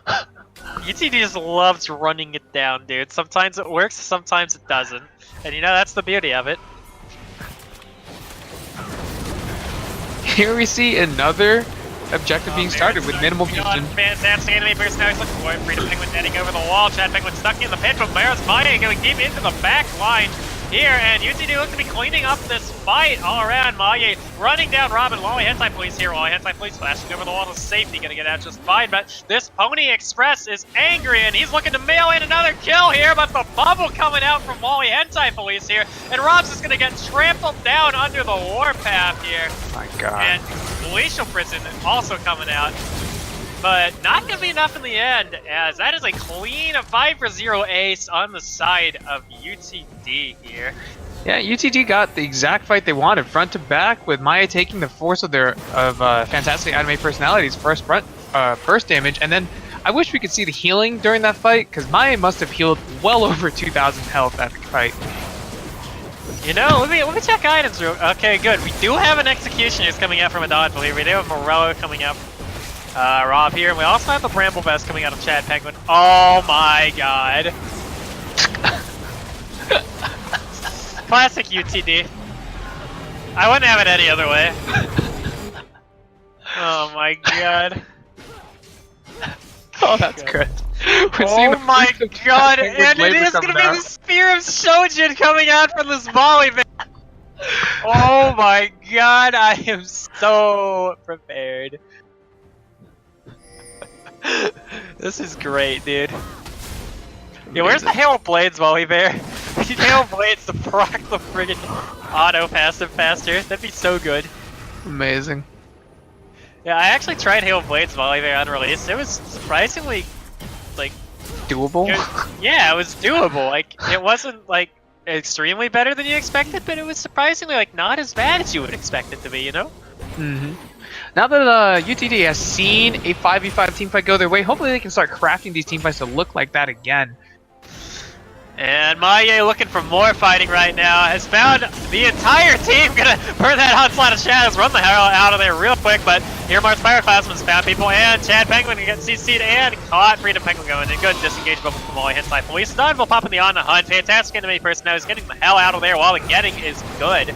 UTD just loves running it down, dude. Sometimes it works, sometimes it doesn't. And you know, that's the beauty of it. Here we see another objective being started with minimal vision. Fantastic enemy burst now. He's looking for it. Freedom Penguin netting over the wall. Chad Penguin stuck in the pit, but Maris Maya going deep into the back line here. And UTD looks to be cleaning up this fight all around. Maya running down Robin. Wally Hentai Police here. Wally Hentai Police flashing over the wall to safety. Going to get out just fine. But this Pony Express is angry and he's looking to mail in another kill here. But the bubble coming out from Wally Hentai Police here. And Rob's is going to get trampled down under the warpath here. My God. And Glacial Prison also coming out, but not going to be enough in the end, as that is a clean 5-for-0 ace on the side of UTD here. Yeah, UTD got the exact fight they wanted, front to back, with Maya taking the force of their fantastic anime personalities burst damage, and then I wish we could see the healing during that fight, because Maya must have healed well over 2,000 health at the fight. You know, let me check items real. Okay, good. We do have an Executioner's coming out from a Dodge here. We do have Morello coming out from Rob here, and we also have the Bramble Vest coming out of Chad Penguin. Oh my God. Classic UTD. I wouldn't have it any other way. Oh my God. Oh, that's good. Oh my God, and it is gonna be the Spear of Shojin coming out from this volley, man. Oh my God, I am so prepared. This is great, dude. Yeah, where's the Hail Blades, Volley Bear? We need Hail Blades to proc the friggin' auto passive faster. That'd be so good. Amazing. Yeah, I actually tried Hail Blades Volley Bear on release. It was surprisingly, like, doable? Yeah, it was doable. Like, it wasn't, like, extremely better than you expected, but it was surprisingly, like, not as bad as you would expect it to be, you know? Mm-hmm. Now that UTD has seen a 5v5 teamfight go their way, hopefully they can start crafting these teamfights to look like that again. And Maye, looking for more fighting right now, has found the entire team. Gonna burn that Onslaught of Shadows, run the hell out of there real quick, but here Mars Pyroclasm's found people, and Chad Penguin can get CC'd and caught. Freedom Penguin going in. Good disengage bubble from Maye, Hentai Police. Dunville popping the on the hunt. Fantastic enemy person now is getting the hell out of there while the getting is good.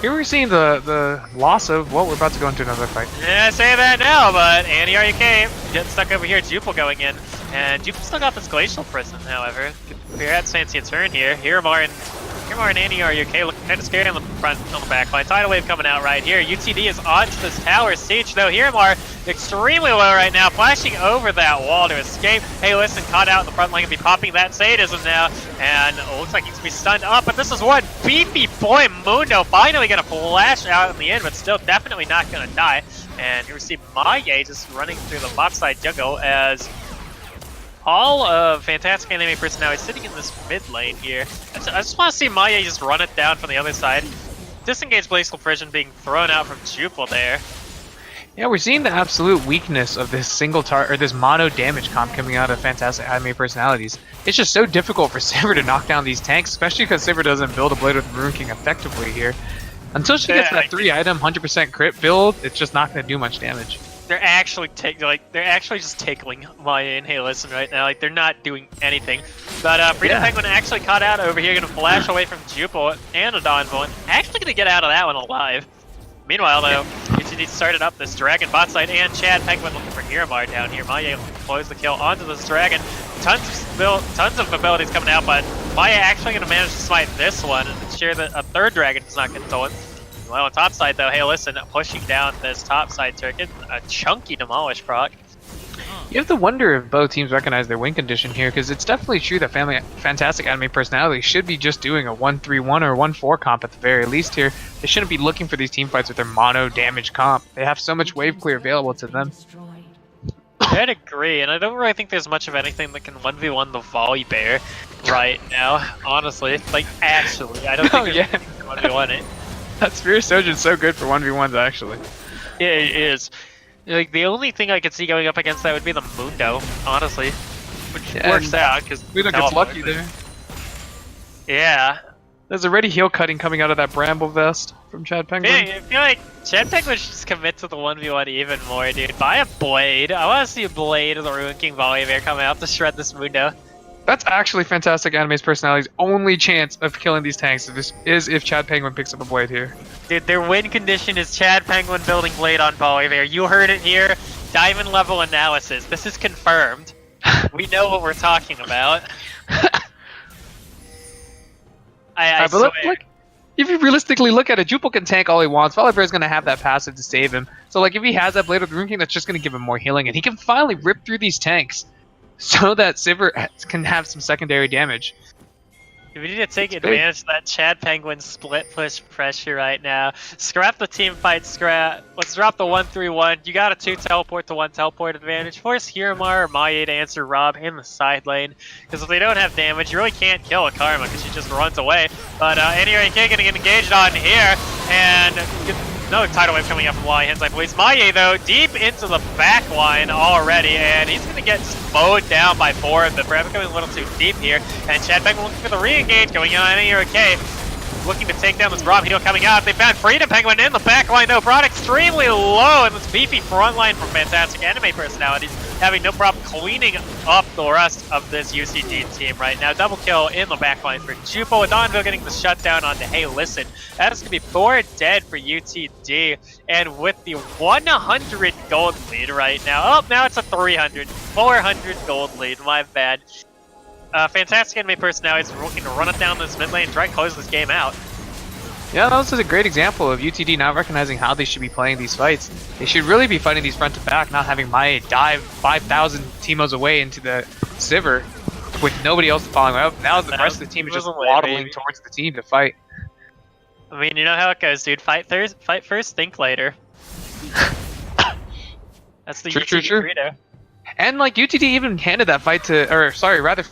Here we're seeing the loss of, well, we're about to go into another fight. Yeah, I say that now, but Annie, are you came? Getting stuck over here, Jupil going in. And Jupil still got this Glacial Prison, however. We're at fancy a turn here. Miramar and Annie, are you okay? Looking kind of scary on the front, on the back line. Tidal Wave coming out right here. UTD is onto this tower siege, though. Miramar extremely low right now, flashing over that wall to escape. Hey, listen, caught out in the front line, gonna be popping that sadism now. And it looks like he's gonna be stunned up, but this is one beefy boy, Mundo, finally gonna flash out in the end, but still definitely not gonna die. And here we see Maye just running through the bot side jungle as all of Fantastic Anime Personality sitting in this mid lane here. I just want to see Maye just run it down from the other side. Disengage Glacial Prison being thrown out from Jupil there. Yeah, we're seeing the absolute weakness of this single target, or this mono damage comp coming out of Fantastic Anime Personalities. It's just so difficult for Sivir to knock down these tanks, especially because Sivir doesn't build a Blade with Rune King effectively here. Until she gets that 3-item 100% crit build, it's just not going to do much damage. They're actually just tickling Maye and Hey Listen right now. Like, they're not doing anything. But Freedom Penguin actually caught out over here, gonna flash away from Jupil and a Donville. Actually gonna get out of that one alive. Meanwhile, though, UTD started up this Dragon bot side, and Chad Penguin looking for Miramar down here. Maye looking to close the kill onto this Dragon. Tons of abilities coming out, but Maye actually gonna manage to smite this one and ensure that a third Dragon does not get stolen. Well, on top side though, Hey Listen, pushing down this top side turret, a chunky demolish proc. You have to wonder if both teams recognize their win condition here, because it's definitely true that Fantastic Anime Personality should be just doing a 1-3-1 or 1-4 comp at the very least here. They shouldn't be looking for these team fights with their mono damage comp. They have so much wave clear available to them. I'd agree, and I don't really think there's much of anything that can 1v1 the Volley Bear right now, honestly. Like, actually, I don't think there's anything that can 1v1 it. That Spear Sojin's so good for 1v1s, actually. Yeah, it is. Like, the only thing I could see going up against that would be the Mundo, honestly. Which works out, because Mundo gets lucky there. Yeah. There's already heal cutting coming out of that Bramble Vest from Chad Penguin. I feel like Chad Penguin should just commit to the 1v1 even more, dude. Buy a Blade. I want to see a Blade of the Ruin King Volibear come out to shred this Mundo. That's actually Fantastic Anime's personality's only chance of killing these tanks is if Chad Penguin picks up a Blade here. Dude, their win condition is Chad Penguin building Blade on Volibear. You heard it here. Diamond level analysis. This is confirmed. We know what we're talking about. I but look, if you realistically look at it, Jupel can tank all he wants. Volibear is going to have that passive to save him. So like if he has that Blade of the Ruin King, that's just going to give him more healing, and he can finally rip through these tanks so that Sivir can have some secondary damage. We need to take advantage of that Chad Penguin split push pressure right now. Scrap the team fight, scrap. Let's drop the 1-3-1. You got a 2 teleport to 1 teleport advantage. Force Hiramar or Maye to answer Rob in the side lane. Because if they don't have damage, you really can't kill a Karma because she just runs away. But anyway, King getting engaged on here. And another tidal wave coming up from Wally Hens, I believe. Maye, though, deep into the back line already, and he's going to get mowed down by 4 of them. Forever coming a little too deep here, and Chad Penguin looking for the re-engage, going on here, okay. Looking to take down this Braum heal coming out. They found Freedom Penguin in the back line, though, brought extremely low, and this beefy front line from Fantastic Anime personalities having no problem cleaning up the rest of this UCD team right now. Double kill in the back line for Jupo, with Donville getting the shutdown onto Hey Listen. That is going to be 4 dead for UTD, and with the 100 gold lead right now. Oh, now it's a 300. 400 gold lead, my bad. Fantastic Anime personalities are looking to run it down this mid lane and try and close this game out. Yeah, that was a great example of UTD not recognizing how they should be playing these fights. They should really be fighting these front to back, not having Maye dive 5,000 Teemos away into the Sivir with nobody else following up. Now the rest of the team is just waddling towards the team to fight. I mean, you know how it goes, dude. Fight first, think later. That's the UTD credo. And like UTD even handed that fight to, or sorry, rather,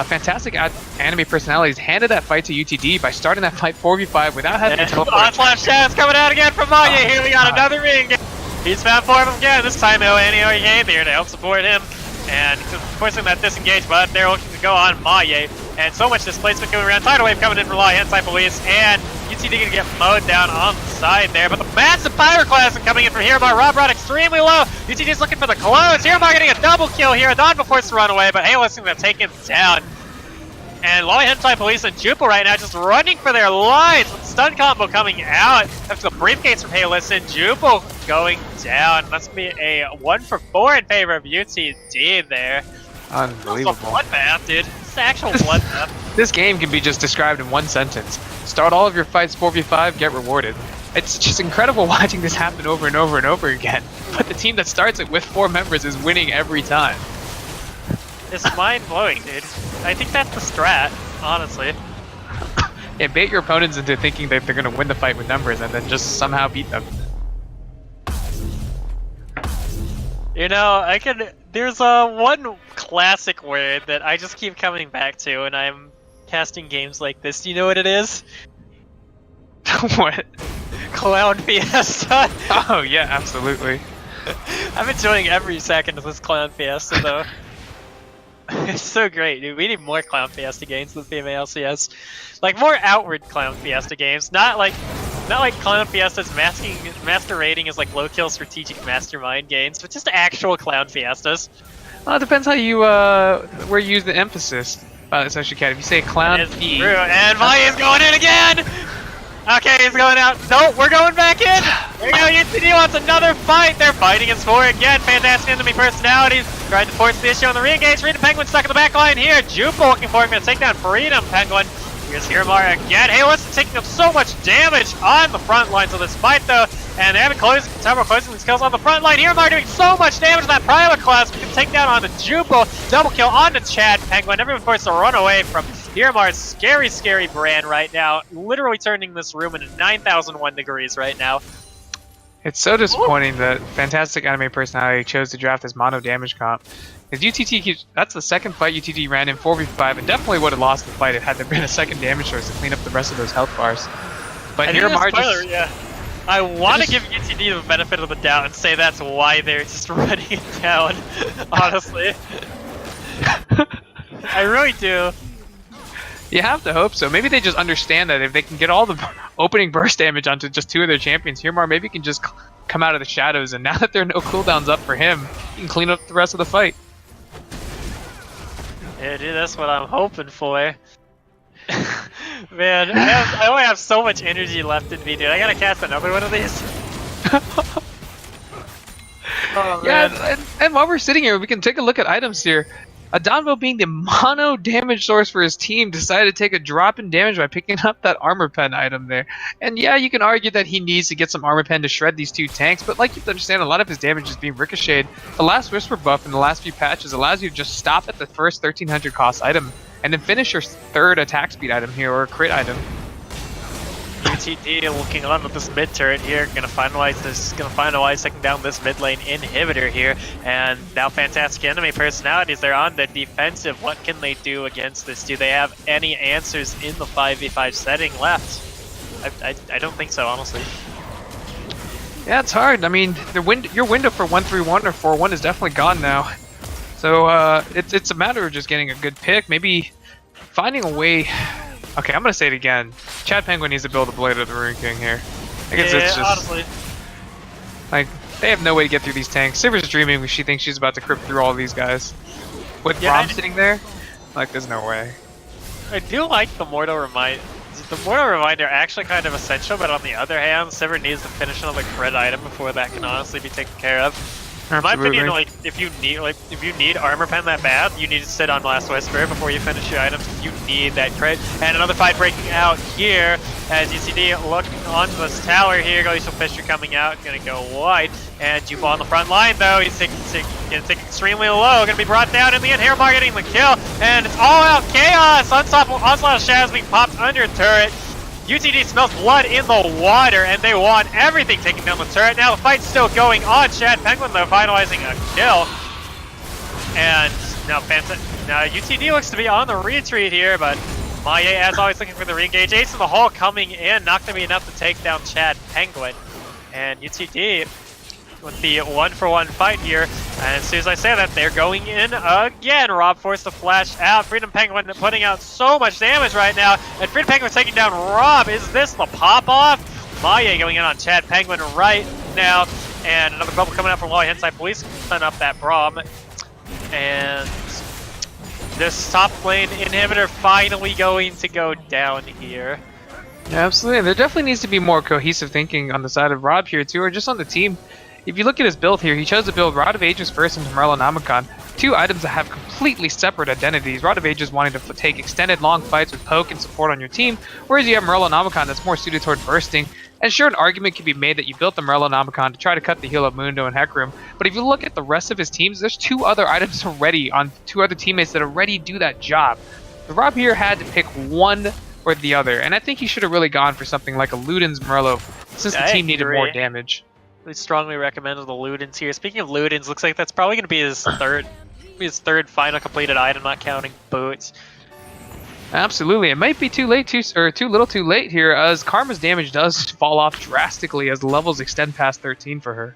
Fantastic Anime personalities handed that fight to UTD by starting that fight 4v5 without having to teleport. Onslaught Shadows coming out again from Maye. Here we got another ring. He's found 4 of them again. This time Anio came here to help support him. And forcing that disengage, but they're looking to go on Maye. And so much displacement going around. Tidal Wave coming in from Law Inside Police. And UTD going to get mowed down on the side there. But the massive Pyroclasm coming in from Hiramar. Rob brought extremely low. UTD's looking for the close. Hiramar getting a double kill here. Donville forced to run away, but Halos going to take him down. And Law Inside Police and Jupo right now just running for their lives. With stun combo coming out after the briefcase from Halos and Jupo going down. That's going to be a 1-for-4 in favor of UTD there. Unbelievable. It's a bloodbath, dude. It's an actual bloodbath. This game can be just described in one sentence. Start all of your fights 4v5, get rewarded. It's just incredible watching this happen over and over and over again. But the team that starts it with 4 members is winning every time. It's mind-blowing, dude. I think that's the strat, honestly. Yeah, bait your opponents into thinking that they're going to win the fight with numbers and then just somehow beat them. You know, there's one classic word that I just keep coming back to when I'm casting games like this. Do you know what it is? What? Clown Fiesta. Oh yeah, absolutely. I'm enjoying every second of this Clown Fiesta though. It's so great, dude. We need more Clown Fiesta games with female LCS. Like more outward Clown Fiesta games, not like Clown Fiestas masquerading as like low-kill strategic mastermind games, but just actual Clown Fiestas. Well, it depends how you where you use the emphasis. It's actually cat. If you say Clown P, true. And Maye is going in again. Okay, he's going out. Nope, we're going back in. There you go. UTD wants another fight. They're fighting as 4 again. Fantastic enemy personalities trying to force the issue on the re-engage. Freedom Penguin stuck in the back line here. Jupo looking for him to take down Freedom Penguin. Here's Hiramar again. Hey, listen, taking up so much damage on the front lines of this fight, though. And they haven't several closing these kills on the front line. Hiramar doing so much damage to that Pyroclasm. We can take down onto Jupo. Double kill onto Chad Penguin. Everyone forced to run away from Hiramar's scary, scary brand right now. Literally turning this room into 9,001 degrees right now. It's so disappointing that Fantastic Anime personality chose to draft this mono damage comp. Because UTT keeps, that's the second fight UTT ran in 4v5 and definitely would have lost the fight if had there been a second damage source to clean up the rest of those health bars. But Hiramar just... Yeah. I want to give UTD the benefit of the doubt and say that's why they're just running it down, honestly. I really do. You have to hope so. Maybe they just understand that if they can get all the opening burst damage onto just 2 of their champions, Hirmar maybe can just come out of the shadows, and now that there are no cooldowns up for him, he can clean up the rest of the fight. Yeah, dude, that's what I'm hoping for. Man, I only have so much energy left in me, dude. I gotta cast another one of these. Oh, yeah, and while we're sitting here, we can take a look at items here. Adonvo, being the mono damage source for his team, decided to take a drop in damage by picking up that armor pen item there. And yeah, you can argue that he needs to get some armor pen to shred these 2 tanks, but like you have to understand, a lot of his damage is being ricocheted. The last Whisper buff in the last few patches allows you to just stop at the first 1300 cost item and then finish your 3rd attack speed item here, or crit item. UTD looking on with this mid turret here, gonna finalize taking down this mid lane inhibitor here, and now fantastic enemy personalities. They're on the defensive. What can they do against this? Do they have any answers in the 5v5 setting left? I don't think so, honestly. Yeah, it's hard. I mean, your window for 1-3-1 or 4-1 is definitely gone now. So it's a matter of just getting a good pick, maybe finding a way. Okay, I'm gonna say it again. Chad Penguin needs to build a Blade of the Rune King here. I guess it's just honestly, like they have no way to get through these tanks. Silver's dreaming when she thinks she's about to crypt through all these guys. With Rom sitting there, like there's no way. I do like the Mortal Reminder. The Mortal Reminder actually kind of essential, but on the other hand, Silver needs to finish another crit item before that can honestly be taken care of. In my opinion, like if you need armor pen that bad, you need to sit on Last Whisper before you finish your items. You need that crit. And another fight breaking out here as UTD looking onto this tower here. Glacial Fisher coming out, gonna go wide. And Jupa on the front line though, he's gonna take extremely low, gonna be brought down in the end. Hirmar getting the kill, and it's all out chaos. Onslaught of Shadows being popped under turret. UTD smells blood in the water, and they want everything taking down the turret. Now the fight's still going on. Chad Penguin, though, finalizing a kill. And now UTD looks to be on the retreat here, but Maye, as always, looking for the re-engage. Ace in the Hole coming in, not going to be enough to take down Chad Penguin. And UTD with the 1-for-1 fight here. And as soon as I say that, they're going in again. Rob forced to flash out. Freedom Penguin putting out so much damage right now. And Freedom Penguin taking down Rob. Is this the pop-off? Maye going in on Chad Penguin right now. And another bubble coming out from Wally Henside Police. Setting up that Braum. And this top lane inhibitor finally going to go down here. Yeah, absolutely. There definitely needs to be more cohesive thinking on the side of Rob here too, or just on the team. If you look at his build here, he chose to build Rod of Ages first into Merlenomicon, 2 items that have completely separate identities. Rod of Ages wanting to take extended long fights with poke and support on your team, whereas you have Merlenomicon that's more suited toward bursting. And sure, an argument can be made that you built the Merlenomicon to try to cut the heal of Mundo and Hecarim, but if you look at the rest of his teams, there's 2 other items already on 2 other teammates that already do that job. So Rob here had to pick one or the other, and I think he should have really gone for something like a Luden's Merlo, since the team needed more damage. We strongly recommended the Ludens here. Speaking of Ludens, looks like that's probably going to be his third final completed item, not counting boots. Absolutely, it might be too little too late here, as Karma's damage does fall off drastically as the levels extend past 13 for her.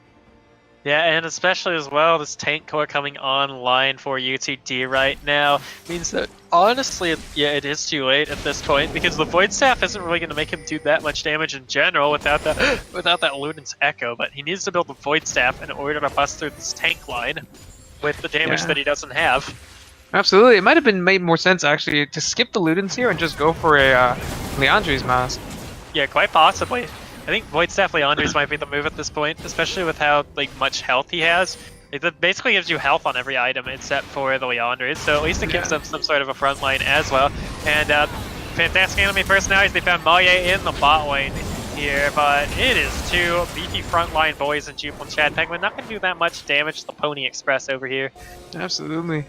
Yeah, and especially as well, this tank core coming online for UTD right now means that honestly, yeah, it is too late at this point, because the Void Staff isn't really going to make him do that much damage in general without that Luden's Echo, but he needs to build the Void Staff in order to bust through this tank line with the damage that he doesn't have. Absolutely, it might have been made more sense actually to skip the Ludens here and just go for a Leandre's Mask. Yeah, quite possibly. I think Void Staff Leandre's might be the move at this point, especially with how much health he has. It basically gives you health on every item except for the Leandre's, so at least it gives them some sort of a front line as well. And fantastic enemy personalities, they found Maye in the bot lane here, but it is 2 beefy frontline boys and Jupa and Chad Penguin. Not going to do that much damage to the Pony Express over here. Absolutely.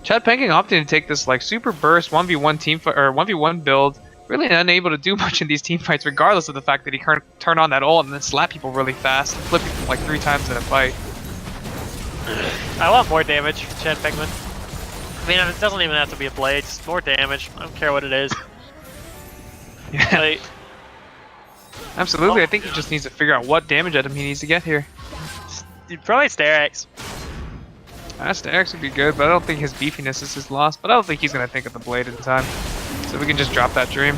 Chad Penguin opting to take this super burst 1v1 team or 1v1 build. Really unable to do much in these team fights, regardless of the fact that he can't turn on that ult and then slap people really fast and flip people 3 times in a fight. I want more damage from Chad Penguin. I mean, it doesn't even have to be a blade, just more damage. I don't care what it is. Yeah. Absolutely, I think he just needs to figure out what damage item he needs to get here. Probably Sterex. Sterex would be good, but I don't think his beefiness is his loss. But I don't think he's going to think of the blade in time. so we can just drop that dream.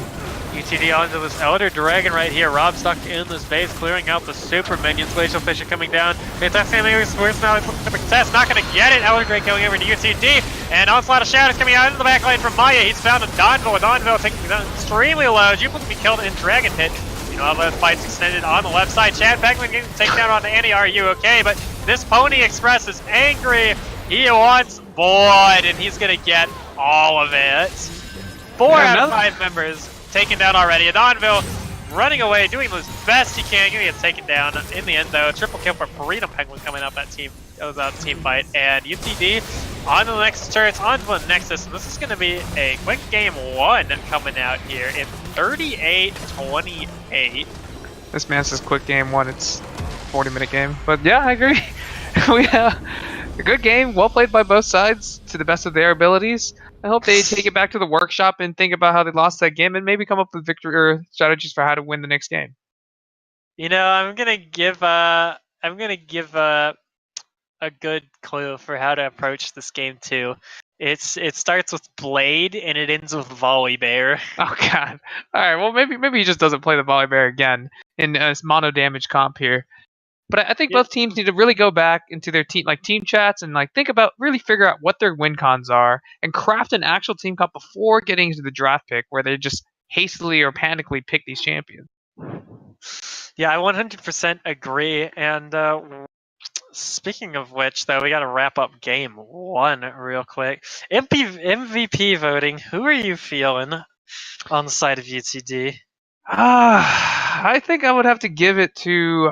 UTD onto this Elder Dragon right here. Rob stuck in this base, clearing out the super minions. Glacial Fisher coming down. Fantastic Swords now looking for success. Not going to get it. Elder Dragon going over to UTD. And Onslaught of Shadows coming out into the back lane from Maya. He's found a Donville. Donville taking down extremely low. Juke looking to be killed in Dragon Hit. You know how the fight's extended on the left side. Chad Penguin getting taken down on Annie. Are you okay? But this Pony Express is angry. He wants blood, and he's going to get all of it. 4 out of 5 members taken down already. Adonville running away, doing the best he can. Gonna get taken down in the end though. Triple kill for Freedom Penguin coming out that team fight. And UTD on the next turrets, onto the Nexus. And this is gonna be a quick game 1 coming out here in 38-28. This man says quick game 1, it's 40-minute game. But yeah, I agree. We have a good game, well played by both sides to the best of their abilities. I hope they take it back to the workshop and think about how they lost that game and maybe come up with victory or strategies for how to win the next game. You know, I'm gonna give a good clue for how to approach this game too. It starts with Blade and it ends with Volley Bear. Oh god. Alright, well maybe he just doesn't play the Volley Bear again in mono damage comp here. But I think both teams need to really go back into their team chats and think about, really figure out what their win cons are and craft an actual team comp before getting into the draft pick where they just hastily or panically pick these champions. Yeah, I 100% agree. And speaking of which, though, we got to wrap up game 1 real quick. MVP voting. Who are you feeling on the side of UTD? I think I would have to give it to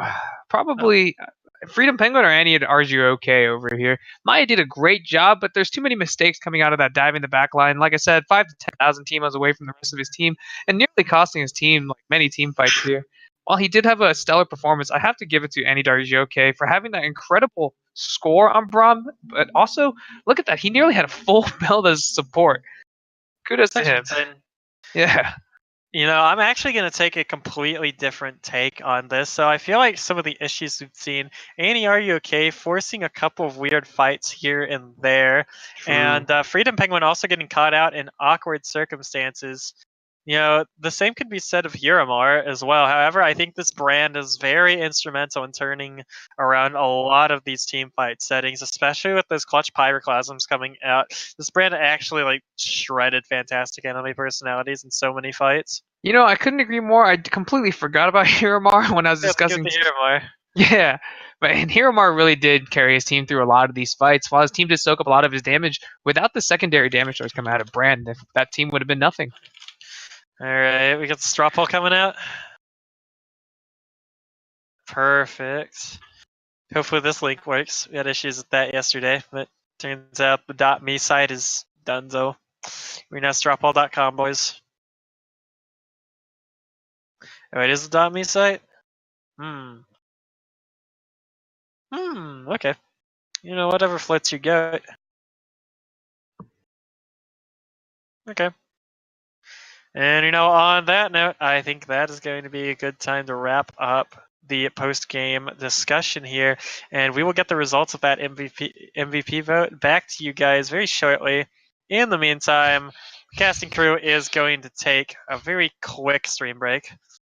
probably Freedom Penguin or Annie at RGOK over here. Maya did a great job, but there's too many mistakes coming out of that dive in the back line. Like I said, 5,000 to 10,000 teamos away from the rest of his team, and nearly costing his team many team fights here. While he did have a stellar performance, I have to give it to Annie RGOK for having that incredible score on Braum, but also, look at that. He nearly had a full build as support. Kudos to him. Yeah. You know, I'm actually going to take a completely different take on this. So I feel like some of the issues we've seen, Annie, are you okay? Forcing a couple of weird fights here and there. True. And Freedom Penguin also getting caught out in awkward circumstances. You know, the same could be said of Hiramar as well. However, I think this brand is very instrumental in turning around a lot of these team fight settings, especially with those clutch pyroclasms coming out. This brand actually shredded fantastic enemy personalities in so many fights. You know, I couldn't agree more. I completely forgot about Hiramar when I was discussing Hiramar. Yeah, and Hiramar really did carry his team through a lot of these fights. While his team did soak up a lot of his damage, without the secondary damage that was coming out of Brand, that team would have been nothing. Alright, we got the straw poll coming out. Perfect. Hopefully this link works. We had issues with that yesterday, but turns out the .me site is donezo. We're now strawpoll.com, boys. Oh, it is the .me site? Okay. You know, whatever floats your goat. Okay. And you know, on that note, I think that is going to be a good time to wrap up the post-game discussion here, and we will get the results of that MVP vote back to you guys very shortly. In the meantime, the casting crew is going to take a very quick stream break.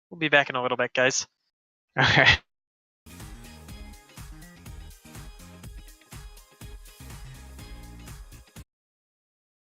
We'll be back in a little bit, guys. Okay.